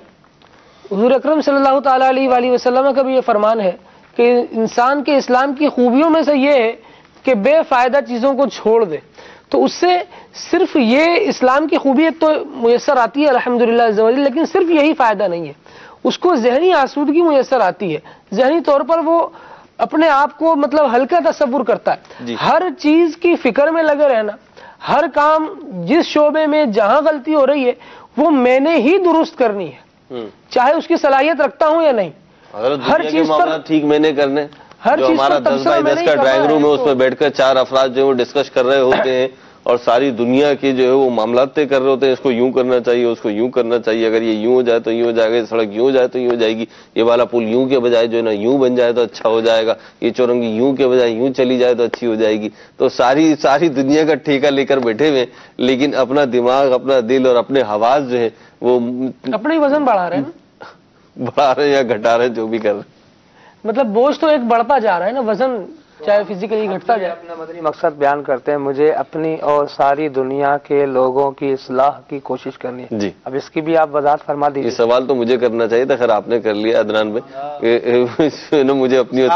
حضور اکرم صلی اللہ تعالیٰ علیہ وآلہ وسلم کا بھی یہ فرمان ہے کہ انسان کے اسلام کی خوبیوں میں سے یہ ہے کہ بے فائدہ چیزوں کو چھوڑ دے. تو اس سے صرف یہ اسلام کی خوبی تو میسر آتی ہے الحمدللہ عز و جل, لیکن صرف یہی فائدہ نہیں ہے, اس کو ذہنی آسودگی میسر آتی ہے. ذہنی طور پر وہ اپنے آپ کو مطلب ہلکا تصور کرتا ہے. ہر چیز کی فکر میں لگے رہنا, ہر کام جس شعبے میں جہاں غلطی ہو رہی ہے وہ میں نے ہی درست کرنی ہے, چاہے اس کی صلاحیت رکھتا ہوں یا نہیں. ہر چیز پر ٹھیک میں نے کرنے, ہر جو چیز ہمارا 10x10 کا ڈرائنگ روم ہے اس میں بیٹھ کر 4 افراد جو ہے وہ ڈسکس کر رہے ہوتے ہیں اور ساری دنیا کے جو ہے وہ معاملات طے کر رہے ہوتے ہیں. اس کو یوں کرنا چاہیے, اس کو یوں کرنا چاہیے, اگر یہ یوں ہو جائے تو یوں ہو جائے گا, یہ سڑک یوں ہو جائے تو یوں ہو جائے گی, یہ والا پل یوں کے بجائے جو ہے نا یوں بن جائے تو اچھا ہو جائے گا, یہ چورنگی یوں کے بجائے یوں چلی جائے تو اچھی ہو جائے گی. تو ساری دنیا کا ٹھیکہ لے کر بیٹھے ہوئے, لیکن اپنا دماغ, اپنا دل اور اپنے حواس جو ہے وہ اپنا ہی وزن بڑھا رہے ہیں, بڑھا رہے ہیں یا گھٹا رہے ہیں, جو بھی کر رہے ہیں. مطلب بوجھ تو ایک بڑھتا جا رہا ہے نا, وزن چاہے فزیکلی گھٹتا جائے. اپنا مدنی مقصد بیان کرتے ہیں, مجھے اپنی اور ساری دنیا کے لوگوں کی اصلاح کی کوشش کرنی ہے. جی اب اس کی بھی آپ وضاحت فرما دیجیے. یہ سوال تو مجھے کرنا چاہیے تھا, خیر آپ نے کر لیا عدنان بھائی. مجھے اپنی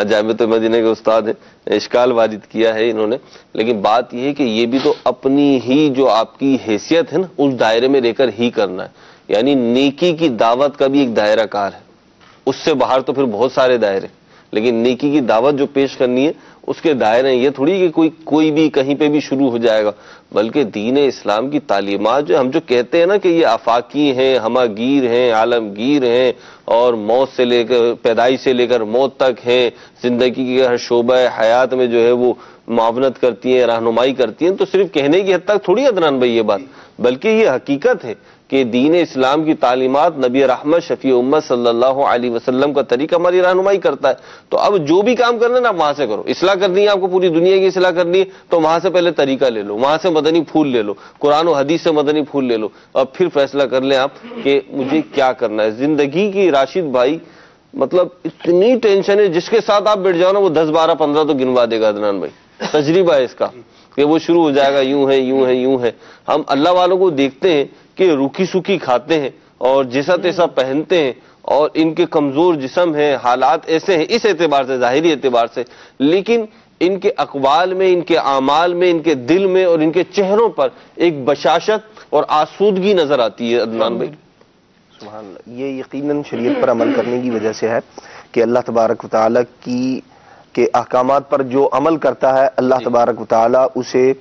جامعۃ المدینہ کے استاد ہیں, اشکال وارد کیا ہے انہوں نے, لیکن بات یہ ہے کہ یہ بھی تو اپنی ہی جو آپ کی حیثیت ہے نا اس دائرے میں رہ کر ہی کرنا ہے. یعنی نیکی کی دعوت کا بھی ایک دائرہ کار ہے, اس سے باہر تو پھر بہت سارے دائرے, لیکن نیکی کی دعوت جو پیش کرنی ہے اس کے دائرے یہ تھوڑی کہ کوئی بھی کہیں پہ بھی شروع ہو جائے گا, بلکہ دین اسلام کی تعلیمات جو ہم جو کہتے ہیں نا کہ یہ آفاقی ہیں, ہماگیر ہیں, عالمگیر ہیں, اور موت سے لے کر پیدائش سے لے کر موت تک ہیں, زندگی کے ہر شعبہ حیات میں جو ہے وہ معاونت کرتی ہیں, رہنمائی کرتی ہیں. تو صرف کہنے کی حد تک تھوڑی عدنان بھائی یہ بات, بلکہ یہ حقیقت ہے کہ دین اسلام کی تعلیمات, نبی رحمت شفیع امت صلی اللہ علیہ وسلم کا طریقہ ہماری رہنمائی کرتا ہے. تو اب جو بھی کام کرنا ہے نا آپ وہاں سے کرو. اصلاح کرنی ہے آپ کو, پوری دنیا کی اصلاح کرنی ہے تو وہاں سے پہلے طریقہ لے لو, وہاں سے مدنی پھول لے لو, قرآن و حدیث سے مدنی پھول لے لو, اور پھر فیصلہ کر لیں آپ کہ مجھے کیا کرنا ہے زندگی کی. راشد بھائی مطلب اتنی ٹینشن ہے, جس کے ساتھ آپ بیٹھ جاؤ نا وہ 10 12 15 تو گنوا دے گا. عدنان بھائی تجربہ ہے اس کا کہ وہ شروع ہو جائے گا یوں ہے یوں ہے یوں ہے. ہم اللہ والوں کو دیکھتے ہیں کہ روکھی سوکھی کھاتے ہیں اور جیسا تیسا پہنتے ہیں, اور ان کے کمزور جسم ہیں, حالات ایسے ہیں اس اعتبار سے, ظاہری اعتبار سے, لیکن ان کے اقوال میں, ان کے اعمال میں, ان کے دل میں اور ان کے چہروں پر ایک بشاشت اور آسودگی نظر آتی ہے. عدنان بھائی سبحان اللہ, یہ یقیناً شریعت پر عمل کرنے کی وجہ سے ہے کہ اللہ تبارک و تعالیٰ کے احکامات پر جو عمل کرتا ہے اللہ تبارک و تعالیٰ اسے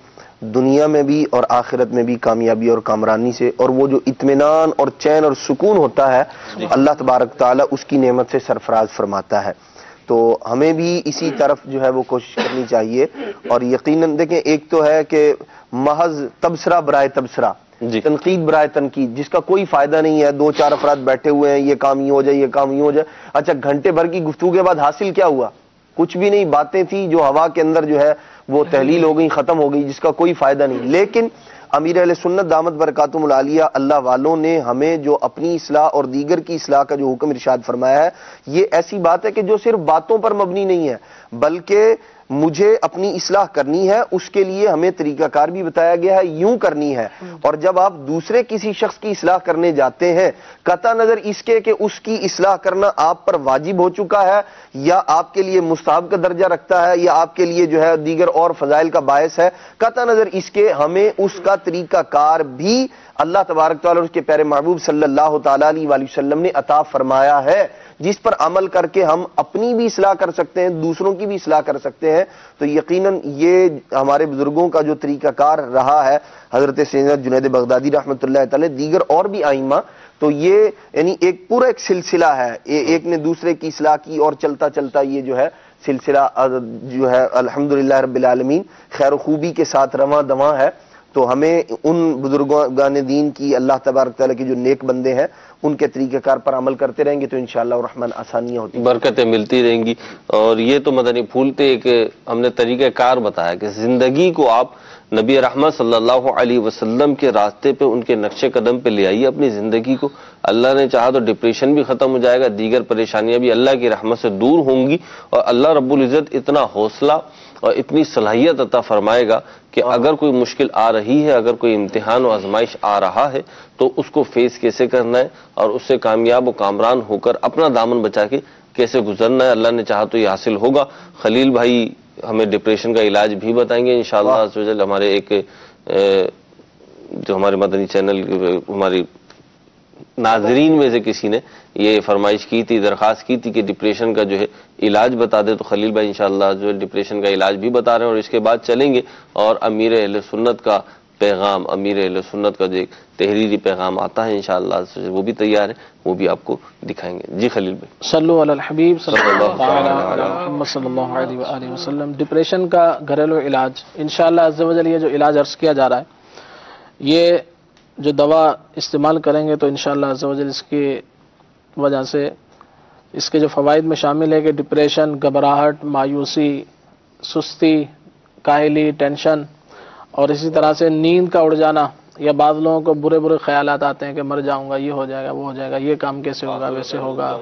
دنیا میں بھی اور آخرت میں بھی کامیابی اور کامرانی سے, اور وہ جو اطمینان اور چین اور سکون ہوتا ہے اللہ تبارک و تعالیٰ اس کی نعمت سے سرفراز فرماتا ہے. تو ہمیں بھی اسی طرف جو ہے وہ کوشش کرنی چاہیے. اور یقیناً دیکھیں, ایک تو ہے کہ محض تبصرہ برائے تبصرہ, تنقید برائے تنقید, جس کا کوئی فائدہ نہیں ہے. 2 4 افراد بیٹھے ہوئے ہیں, یہ کام یوں ہو جائے, یہ کام یوں ہو جائے. اچھا گھنٹے بھر کی گفتگو کے بعد حاصل کیا ہوا؟ کچھ بھی نہیں. باتیں تھیں جو ہوا کے اندر جو ہے وہ تحلیل ہو گئی, ختم ہو گئی, جس کا کوئی فائدہ نہیں. لیکن امیر اہل سنت دامت برکاتہم العالیہ اللہ والوں نے ہمیں جو اپنی اصلاح اور دیگر کی اصلاح کا جو حکم ارشاد فرمایا ہے, یہ ایسی بات ہے کہ جو صرف باتوں پر مبنی نہیں ہے, بلکہ مجھے اپنی اصلاح کرنی ہے، اس کے لیے ہمیں طریقہ کار بھی بتایا گیا ہے، یوں کرنی ہے. اور جب آپ دوسرے کسی شخص کی اصلاح کرنے جاتے ہیں، قطع نظر اس کے کہ اس کی اصلاح کرنا آپ پر واجب ہو چکا ہے یا آپ کے لیے مستحب کا درجہ رکھتا ہے یا آپ کے لیے جو ہے دیگر اور فضائل کا باعث ہے، قطع نظر اس کے ہمیں اس کا طریقہ کار بھی اللہ تبارک تعالیٰ اور اس کے پیارے محبوب صلی اللہ تعالیٰ علیہ وآلہ وسلم نے عطا فرمایا ہے، جس پر عمل کر کے ہم اپنی بھی اصلاح کر سکتے ہیں، دوسروں کی بھی اصلاح کر سکتے ہیں. تو یقیناً یہ ہمارے بزرگوں کا جو طریقہ کار رہا ہے، حضرت سیدنا جنید بغدادی رحمۃ اللہ تعالی، دیگر اور بھی ائمہ، تو یہ یعنی ایک پورا ایک سلسلہ ہے، ایک نے دوسرے کی اصلاح کی اور چلتا چلتا یہ جو ہے سلسلہ جو ہے الحمدللہ رب العالمین خیر و خوبی کے ساتھ رواں دواں ہے. تو ہمیں ان بزرگان دین کی، اللہ تبارک تعالیٰ کے جو نیک بندے ہیں، ان کے طریقہ کار پر عمل کرتے رہیں گے تو انشاءاللہ الرحمن آسانیاں ہوتی ہیں، برکتیں ملتی رہیں گی. اور یہ تو مدنی پھول تھے کہ ہم نے طریقہ کار بتایا کہ زندگی کو آپ نبی رحمت صلی اللہ علیہ وسلم کے راستے پہ، ان کے نقش قدم پہ لے آئیے اپنی زندگی کو. اللہ نے چاہا تو ڈپریشن بھی ختم ہو جائے گا، دیگر پریشانیاں بھی اللہ کی رحمت سے دور ہوں گی، اور اللہ رب العزت اتنا حوصلہ اور اتنی صلاحیت عطا فرمائے گا کہ اگر کوئی مشکل آ رہی ہے، اگر کوئی امتحان و آزمائش آ رہا ہے تو اس کو فیس کیسے کرنا ہے اور اس سے کامیاب و کامران ہو کر اپنا دامن بچا کے کیسے گزرنا ہے. اللہ نے چاہا تو یہ حاصل ہوگا. خلیل بھائی ہمیں ڈپریشن کا علاج بھی بتائیں گے انشاءاللہ عز و جل. ہمارے ایک جو ہمارے مدنی چینل ہماری ناظرین میں سے کسی نے یہ فرمائش کی تھی، درخواست کی تھی کہ ڈپریشن کا جو ہے علاج بتا دے، تو خلیل بھائی انشاءاللہ جو ڈپریشن کا علاج بھی بتا رہے ہیں. اور اس کے بعد چلیں گے اور امیر اہل سنت کا پیغام، امیر اہل سنت کا جو ایک تحریری پیغام آتا ہے انشاءاللہ وہ بھی تیار ہے، وہ بھی آپ کو دکھائیں گے. جی خلیل بھائی. صلو علی الحبیب صلی اللہ علیہ وآلہ وسلم. ڈپریشن کا گھریلو علاج انشاءاللہ عز و جل، یہ جو علاج عرض کیا جا رہا ہے، یہ جو دوا استعمال کریں گے تو انشاءاللہ عز و جل اس کی وجہ سے اس کے جو فوائد میں شامل ہے کہ ڈپریشن، گھبراہٹ، مایوسی، سستی، کاہلی، ٹینشن، اور اسی طرح سے نیند کا اڑ جانا، یا بعض لوگوں کو برے برے خیالات آتے ہیں کہ مر جاؤں گا، یہ ہو جائے گا، وہ ہو جائے گا، یہ کام کیسے ہوگا، ویسے ہوگا،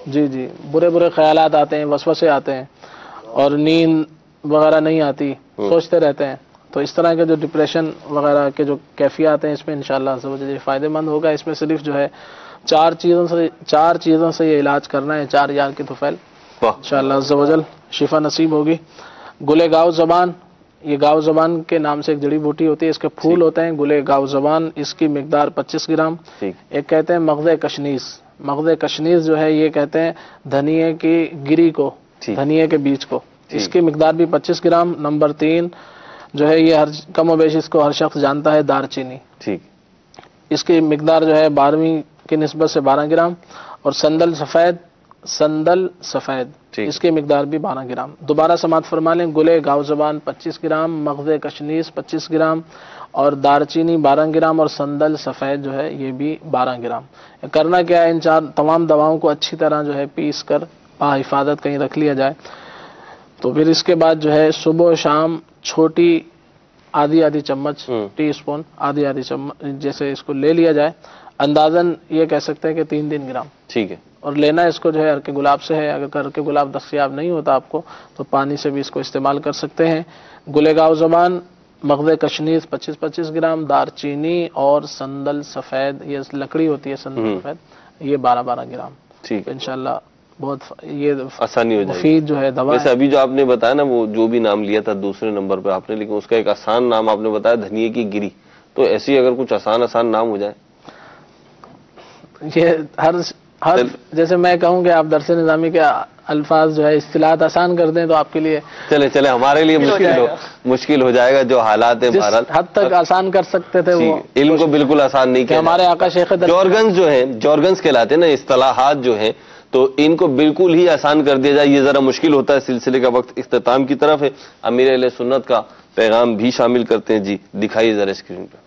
جی برے برے خیالات آتے ہیں، وسوسے آتے ہیں اور نیند وغیرہ نہیں آتی، سوچتے رہتے ہیں. تو اس طرح کے جو ڈپریشن وغیرہ کے جو کیفیات ہیں، اس میں انشاءاللہ عز و جل فائدہ مند ہوگا. اس میں صرف جو ہے چار چیزوں سے یہ علاج کرنا ہے، 4 یار کی طفیل، انشاءاللہ عز و جل شفا نصیب ہوگی. گلے گاؤ زبان، یہ گاؤ زبان کے نام سے ایک جڑی بوٹی ہوتی ہے، اس کے پھول ہوتے ہیں گلے گاؤ زبان، اس کی مقدار 25 گرام. ایک کہتے ہیں مغز کشنیز، مغز کشنیز جو ہے یہ کہتے ہیں دھنیے کی گری کو، دھنیے کے بیج کو، اس کی مقدار بھی 25 گرام. نمبر 3 جو ہے یہ کم و بیش اس کو ہر شخص جانتا ہے، دار چینی، اس کی مقدار جو ہے 12ویں کی نسبت سے 12 گرام. اور سندل سفید اس کی مقدار بھی 12 گرام. دوبارہ سماعت فرما لیں، گلے گاؤ زبان 25 گرام، مغز کشنیز 25 گرام، اور دار چینی 12 گرام، اور سندل سفید جو ہے یہ بھی 12 گرام. کرنا کیا ہے، ان تمام دواؤں کو اچھی طرح جو ہے پیس کر حفاظت کہیں رکھ لیا جائے. تو پھر اس کے بعد جو ہے صبح و شام چھوٹی آدھی چمچ، ٹی اسپون آدھی چمچ جیسے اس کو لے لیا جائے. اندازاً یہ کہہ سکتے ہیں کہ 3 گرام، ٹھیک ہے. اور لینا اس کو جو ہے عرق گلاب سے ہے، اگر عرق گلاب دستیاب نہیں ہوتا آپ کو تو پانی سے بھی اس کو استعمال کر سکتے ہیں. گلے گاؤ زبان، مغز کشنیز 25 گرام، دار چینی اور سندل سفید، یہ لکڑی ہوتی ہے سندل سفید، یہ 12 گرام. ٹھیک ہے، انشاءاللہ بہت یہ آسانی ہو جائے گی. مفید جو ہے دوا. ویسے ابھی جو آپ نے بتایا نا، وہ جو بھی نام لیا تھا دوسرے نمبر پہ آپ نے، لیکن اس کا ایک آسان نام آپ نے بتایا دھنیے کی گری. تو ایسی اگر کچھ آسان نام ہو جائے، یہ ہر جیسے میں کہوں کہ آپ درس نظامی کے الفاظ جو ہے اصطلاحات آسان کر دیں تو آپ کے لیے چلے ہمارے لیے مشکل ہو جائے گا. جو حالات ہیں بہرحال حد تک آسان کر سکتے تھے وہ علم کو بالکل آسان نہیں کیا. ہمارے آقا شیخ جورگنز جو ہیں، جورگنز کہلاتے ہیں نا اصطلاحات جو ہیں، تو ان کو بالکل ہی آسان کر دیا جائے یہ ذرا مشکل ہوتا ہے. سلسلے کا وقت اختتام کی طرف ہے. امیر اہل سنت کا پیغام بھی شامل کرتے ہیں. جی دکھائیے ذرا اسکرین پہ.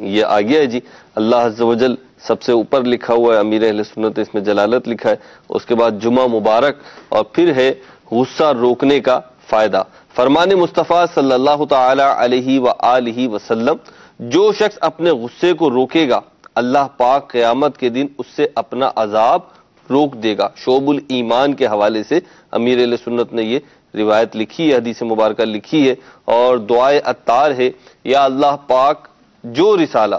یہ آ گیا ہے جی. اللہ عز و جل سب سے اوپر لکھا ہوا ہے امیر اہل سنت، اس میں جلالت لکھا ہے. اس کے بعد جمعہ مبارک، اور پھر ہے غصہ روکنے کا فائدہ. فرمان مصطفیٰ صلی اللہ تعالی علیہ وآلہ وسلم، جو شخص اپنے غصے کو روکے گا اللہ پاک قیامت کے دن اس سے اپنا عذاب روک دے گا. شعب الایمان کے حوالے سے امیر اہل سنت نے یہ روایت لکھی ہے, حدیث مبارکہ لکھی ہے, اور دعائے عطار ہے, یا اللہ پاک جو رسالہ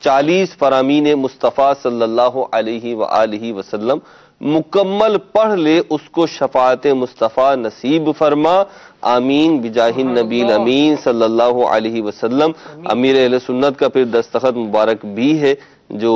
40 فرامین مصطفیٰ صلی اللہ علیہ وآلہ وسلم مکمل پڑھ لے اس کو شفاعت مصطفیٰ نصیب فرما, آمین بجاہ النبی الامین صلی اللہ علیہ وسلم. امیر اہل سنت کا پھر دستخط مبارک بھی ہے, جو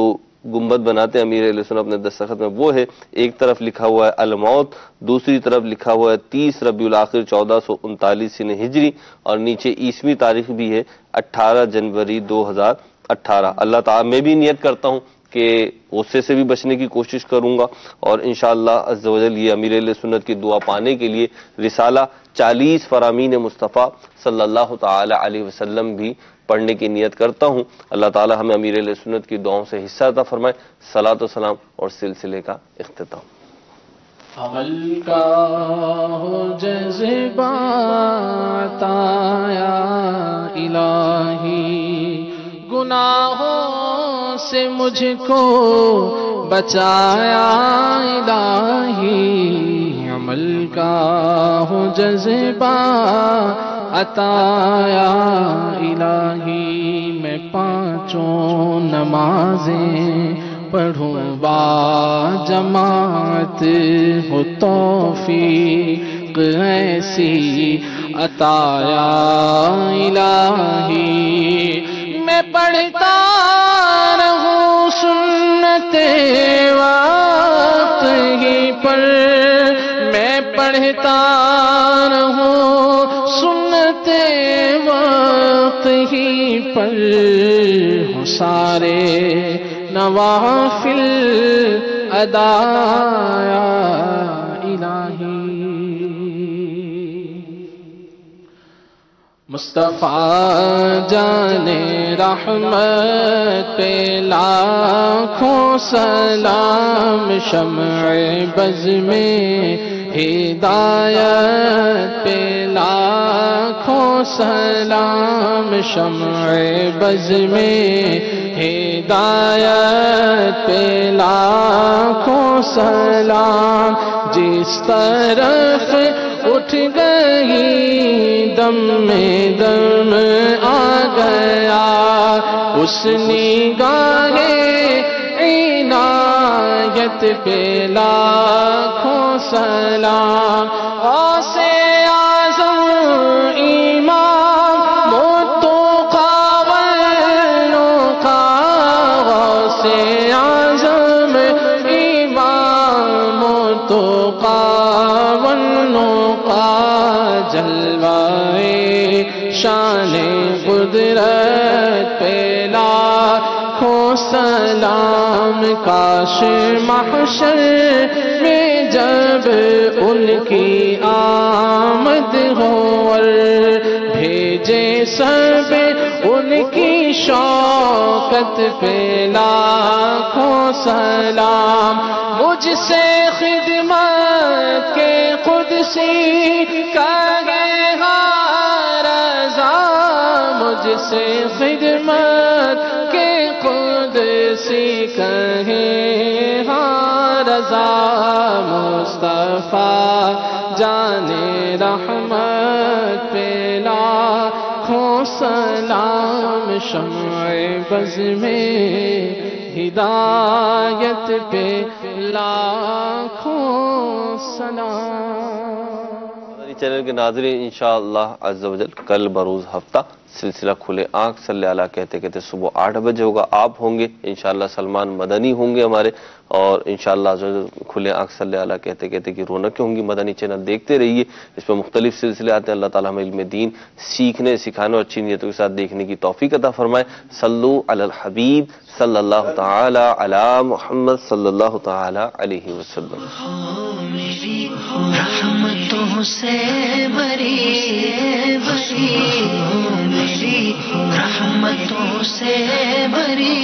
گنبد بناتے ہیں امیر اہل سنت اپنے دستخط میں, وہ ہے ایک طرف لکھا ہوا ہے الموت, دوسری طرف لکھا ہوا ہے 30 ربیع الاخر 1439 سن ہجری, اور نیچے عیسوی تاریخ بھی ہے 18 جنوری 2018. اللہ تعالیٰ میں بھی نیت کرتا ہوں کہ غصے سے بھی بچنے کی کوشش کروں گا, اور انشاءاللہ عز و جل یہ امیر اہل سنت کی دعا پانے کے لیے رسالہ 40 فرامین مصطفیٰ صلی اللہ تعالی علیہ وسلم بھی پڑھنے کی نیت کرتا ہوں. اللہ تعالی ہمیں امیر اہل سنت کی دعاؤں سے حصہ عطا فرمائے. صلاۃ و سلام اور سلسلے کا اختتام. عمل کا ہو جذبات آیا الہی, گناہوں سے مجھ کو بچایا الہی, عمل کا ہو جذبہ عطایا الہی, میں 5 نمازیں پڑھوں با جماعت, ہو توفیق ایسی عطایا الہی, میں پڑھتا رہوں سنت وقت ہی پر, میں پڑھتا رہوں سنت وقت ہی پر, ہوں سارے نوافل ادایا الہی. مصطفیٰ جان رحمت پہ لاکھوں سلام, شمع بز میں ہدایت پہ لاکھوں سلام, شمع بز میں ہدایت پہ لاکھوں سلام, جس طرف اٹھ گئی دم میں دم آ گیا, اس نگاہ عنایت پہ لاکھوں سلام, غوث اعظم امام مرتقی والنقا, غوث اعظم امام مرتقی والنقا, جلوائے شان قدرت پہ لاکھوں سلام, کاش محشر میں جب ان کی آمد ہو, اور بھیجے سب ان کی شوکت پہ لاکھوں سلام, مجھ سے خدمت کے قدسی کہے ہاں رضا, مجھ سے خدمت کے قدسی کہے ہاں رضا, مصطفیٰ جان رحمت پہ لاکھوں سلام, شمع بز میں ہدایت پہ لاکھوں سلام. چینل کے ناظرین انشاءاللہ عز و جل کل بروز ہفتہ سلسلہ کھلے آنکھ صلی اللہ کہتے کہتے صبح 8 بجے ہوگا. آپ ہوں گے انشاءاللہ, سلمان مدنی ہوں گے ہمارے, اور انشاءاللہ کھلے آنکھ صلی اللہ کہتے کہتے کی رونقیں ہوں گی. مدنی چینل دیکھتے رہیے, اس میں مختلف سلسلے آتے ہیں. اللہ تعالیٰ ہمیں علم دین سیکھنے سکھانے اور اچھی نیتوں کے ساتھ دیکھنے کی توفیق عطا فرمائے. صلو علی الحبیب صلی اللہ تعالی علی محمد صلی اللہ تعالی علیہ وسلم. رحمتوں سے بری میری رحمتوں سے بری